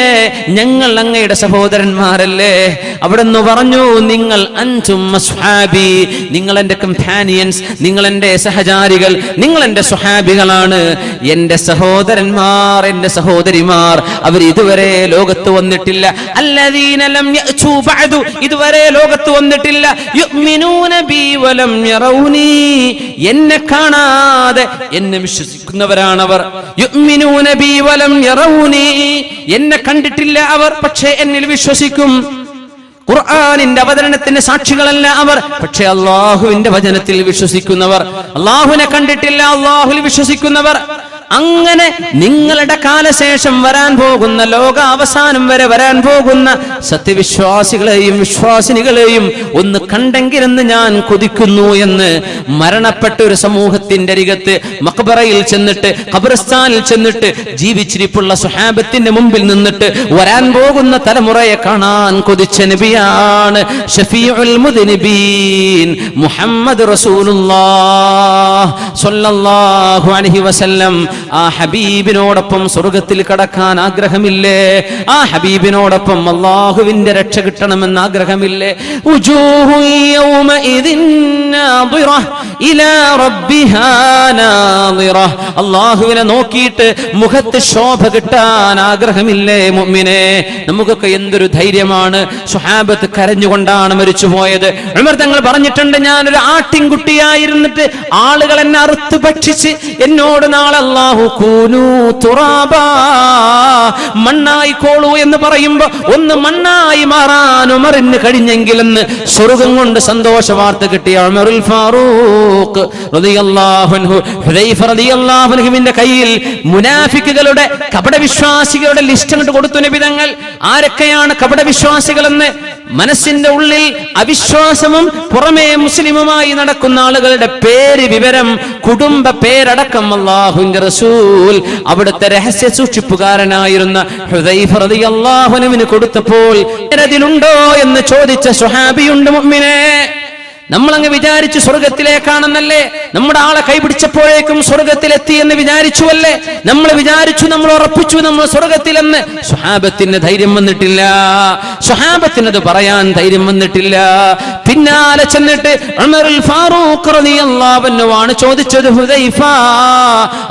A: ഞങ്ങൾ അങ്ങയുടെ സഹോദരന്മാരല്ലേ? അവിടുന്ന് പറഞ്ഞു, നിങ്ങൾ അൻതും അസ്ഹാബി, നിങ്ങൾ എന്റെ കമ്പാനിയൻസ്, നിങ്ങൾ എന്റെ സഹചാരികൾ, നിങ്ങൾ എന്റെ സ്വഹാബികളാണ്. എന്റെ സഹോദരന്മാർ, എന്റെ സഹോദരിമാർ, അവർ ഇതുവരെ ലോകത്ത് വന്നിട്ടില്ല. അല്ലദീന ലം യഅ്തു ബഅദു, ഇതുവരെ ലോകത്ത് വന്നിട്ടില്ല. യുഅ്മിനൂന ബി വലം യറൗനി, എന്നെ കാണാതെ എന്നെ വിശ്വസിക്കുന്നവരാണവർ. യുഅ്മിനൂന ബി വലം യറൗനി, എന്നെ കണ്ടിട്ടില്ല അവർ, പക്ഷേ എന്നിൽ വിശ്വസിക്കും. ഖുർആനിന്റെ അവതരണത്തിന് സാക്ഷികളല്ല അവർ, പക്ഷെ അള്ളാഹുവിന്റെ വചനത്തിൽ വിശ്വസിക്കുന്നവർ, അള്ളാഹുവിനെ കണ്ടിട്ടില്ല അള്ളാഹുവിൽ വിശ്വസിക്കുന്നവർ. അങ്ങനെ നിങ്ങളുടെ കാലശേഷം വരാൻ പോകുന്ന ലോക അവസാനം വരെ വരാൻ പോകുന്ന സത്യവിശ്വാസികളെയും വിശ്വാസിനികളെയും ഒന്ന് കണ്ടെങ്കിലെന്ന് ഞാൻ കൊതിക്കുന്നു എന്ന് മരണപ്പെട്ട ഒരു സമൂഹത്തിന്റെ അരികത്ത് മഖ്ബറയിൽ ചെന്നിട്ട്, ഖബർസ്ഥാനിൽ ചെന്നിട്ട് ജീവിച്ചിരിപ്പുള്ള സ്വഹാബത്തിന്റെ മുമ്പിൽ നിന്നിട്ട് വരാൻ പോകുന്ന തലമുറയെ കാണാൻ കൊതിച്ച നബിയാണ് ഷഫീഉൽ മുദ്നിബീൻ മുഹമ്മദ് റസൂലുള്ളാഹ് സ്വല്ലല്ലാഹു അലൈഹി വസല്ലം. ആ ഹബീബിനോടൊപ്പം സ്വർഗത്തിൽ കടക്കാൻ ആഗ്രഹമില്ലേ? ആ ഹബീബിനോടൊപ്പം അല്ലാഹുവിന്റെ രക്ഷ കിട്ടണമെന്ന് ആഗ്രഹമില്ലേ? ഉജൂഹു യൗമഇദിൻ നാദിറ ഇലാ റബ്ബിഹാ നാദിറ. അല്ലാഹുവിനെ നോക്കിയിട്ട് മുഖത്ത് ശോഭ കിട്ടാൻ ആഗ്രഹമില്ലേ മുഅ്മിനേ? നമുക്കൊക്കെ എന്തൊരു ധൈര്യമാണ്. സ്വഹാബത്ത് കരഞ്ഞുകൊണ്ടാണ് മരിച്ചുപോയത്. ഉമർ തങ്ങൾ പറഞ്ഞിട്ടുണ്ട്, ഞാനൊരു ആട്ടിൻകുട്ടിയായിരുന്നിട്ട് ആളുകൾ എന്നെ അറുത്ത് ഭക്ഷിച്ച് എന്നോട് നാളെ മണ്ണായിക്കോളൂ എന്ന് പറയുമ്പോ ഒന്ന് മണ്ണായി മാറാൻ ഉമറിന് കഴിഞ്ഞെങ്കിലെന്ന് സ്വർഗം കൊണ്ട് സന്തോഷ വാർത്ത കിട്ടിയ ഉമറുൽ ഫാറൂഖ് റളിയല്ലാഹു അൻഹു, ഹുദൈഫ റളിയല്ലാഹു അൻഹുവിന്റെ കയ്യിൽ മുനാഫിക്കുകളുടെ കപടവിശ്വാസികളുടെ ലിസ്റ്റ് അങ്ങോട്ട് കൊടുത്തു നബി തങ്ങൾ. ആരൊക്കെയാണ് കപടവിശ്വാസികളെന്ന്? മനസ്സിന്റെ ഉള്ളിൽ അവിശ്വാസവും പുറമേ മുസ്ലിമുമായി നടക്കുന്ന ആളുകളുടെ പേര്, വിവരം, കുടുംബ പേരടക്കം അല്ലാഹുവിന്റെ റസൂൽ അവിടുത്തെ രഹസ്യ സൂക്ഷിപ്പുകാരനായിരുന്ന ഹുദൈഫ റളിയല്ലാഹു അൻഹുവിന് കൊടുത്തപ്പോൾ അതിലുണ്ടോ എന്ന് ചോദിച്ച സ്വഹാബിയുണ്ട് മുഅ്മിനേ. നമ്മളങ്ങ് വിചാരിച്ചു സ്വർഗത്തിലേക്കാണെന്നല്ലേ? നമ്മുടെ ആളെ കൈപിടിച്ചപ്പോഴേക്കും സ്വർഗത്തിലെത്തി എന്ന് വിചാരിച്ചുവല്ലേ? നമ്മൾ വിചാരിച്ചു, നമ്മൾ ഉറപ്പിച്ചു നമ്മൾ സ്വർഗത്തിലെന്ന്. സ്വഹാബത്തിന് ധൈര്യം വന്നിട്ടില്ല, സ്വഹാബത്തിനത് പറയാൻ ധൈര്യം വന്നിട്ടില്ല. പിന്നാലെ ചെന്നിട്ട് ഉമറുൽ ഫാറൂഖ് റളിയല്ലാഹു അൻഹു ആണ് ചോദിച്ചത്, ഹുദൈഫ,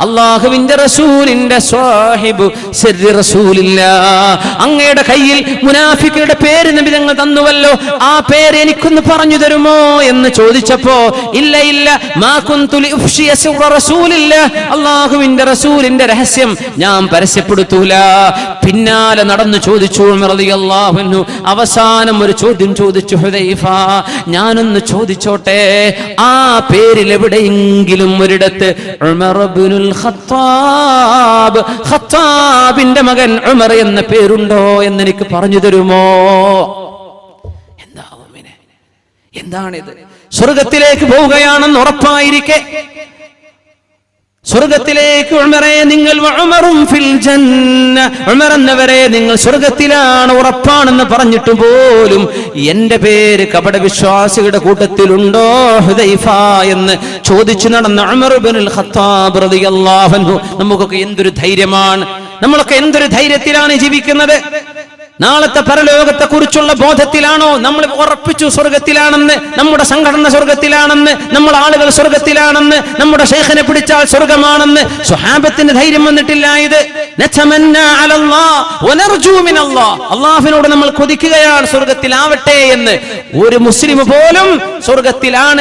A: അല്ലാഹുവിന്റെ റസൂലിന്റെ സ്വഹിബ് സിർരി റസൂലില്ലാഹ്, അങ്ങയുടെ കയ്യിൽ മുനാഫിക്കുകളുടെ പേര് നബി തങ്ങൾ തന്നുവല്ലോ, ആ പേര് എനിക്കൊന്ന് പറഞ്ഞു തരുമോ എന്ന് ചോദിച്ചപ്പോ, ഇല്ല ഇല്ല, മാ കുന്തു ലിഉഫ്ശിയ സിർറ റസൂലില്ലാഹ്, അല്ലാഹുവിന്റെ റസൂലിന്റെ രഹസ്യം ഞാൻ പരസ്യപ്പെടുത്തൂല. പിന്നാലെ നടന്നു ചോദിച്ചു ഉമർ റളിയല്ലാഹു അൻഹു. അവസാനം ഒരു ചോദ്യം ചോദിച്ചു, ഹുദൈഫ, ഞാനൊന്ന് ചോദിച്ചോട്ടെ, ആ പേരിൽ എവിടെയെങ്കിലും ഒരിടത്ത് ഉമർ ഇബ്നുൽ ഖത്താബ്, ഖത്താബിന്റെ മകൻ ഉമർ എന്ന പേരുണ്ടോ എന്ന് എനിക്ക് പറഞ്ഞു തരുമോ? എന്താണിത്? സ്വർഗത്തിലേക്ക് പോവുകയാണെന്ന് ഉറപ്പായിരിക്കെ സ്വർഗത്തിലേക്ക് ഉമറേ നിങ്ങൾ ഉമറും ഫിൽ ജന്ന, ഉമർ എന്നവരെ നിങ്ങൾ സ്വർഗത്തിലാണ് ഉറപ്പാണെന്ന് പറഞ്ഞിട്ട് പോലും എന്റെ പേര് കപടവിശ്വാസികളുടെ കൂട്ടത്തിലുണ്ടോ ഹുദൈഫ എന്ന് ചോദിച്ചു നടന്ന ഉമർ ഇബ്നുൽ ഖത്താബ് റളിയല്ലാഹു അൻഹു. നമുക്കൊക്കെ എന്തൊരു ധൈര്യമാണ്, നമ്മളൊക്കെ എന്തൊരു ധൈര്യത്തിലാണ് ജീവിക്കുന്നത്. നാളത്തെ പരലോകത്തെ കുറിച്ചുള്ള ബോധത്തിലാണോ നമ്മൾ ഉറപ്പിച്ചു സ്വർഗത്തിലാണെന്ന്, നമ്മുടെ സംഘടന സ്വർഗത്തിലാണെന്ന്, നമ്മുടെ ആളുകൾ സ്വർഗത്തിലാണെന്ന്, നമ്മുടെ ശൈഖിനെ പിടിച്ചാൽ സ്വർഗമാണെന്ന്? സ്വഹാബത്തിന് ധൈര്യം വന്നിട്ടില്ല. ഇത് അല്ലാഹുവിനോട് നമ്മൾ കൊതിക്കുകയാണ് സ്വർഗത്തിലാവട്ടെ എന്ന്. ഒരു മുസ്ലിം പോലും സ്വർഗത്തിലാണ്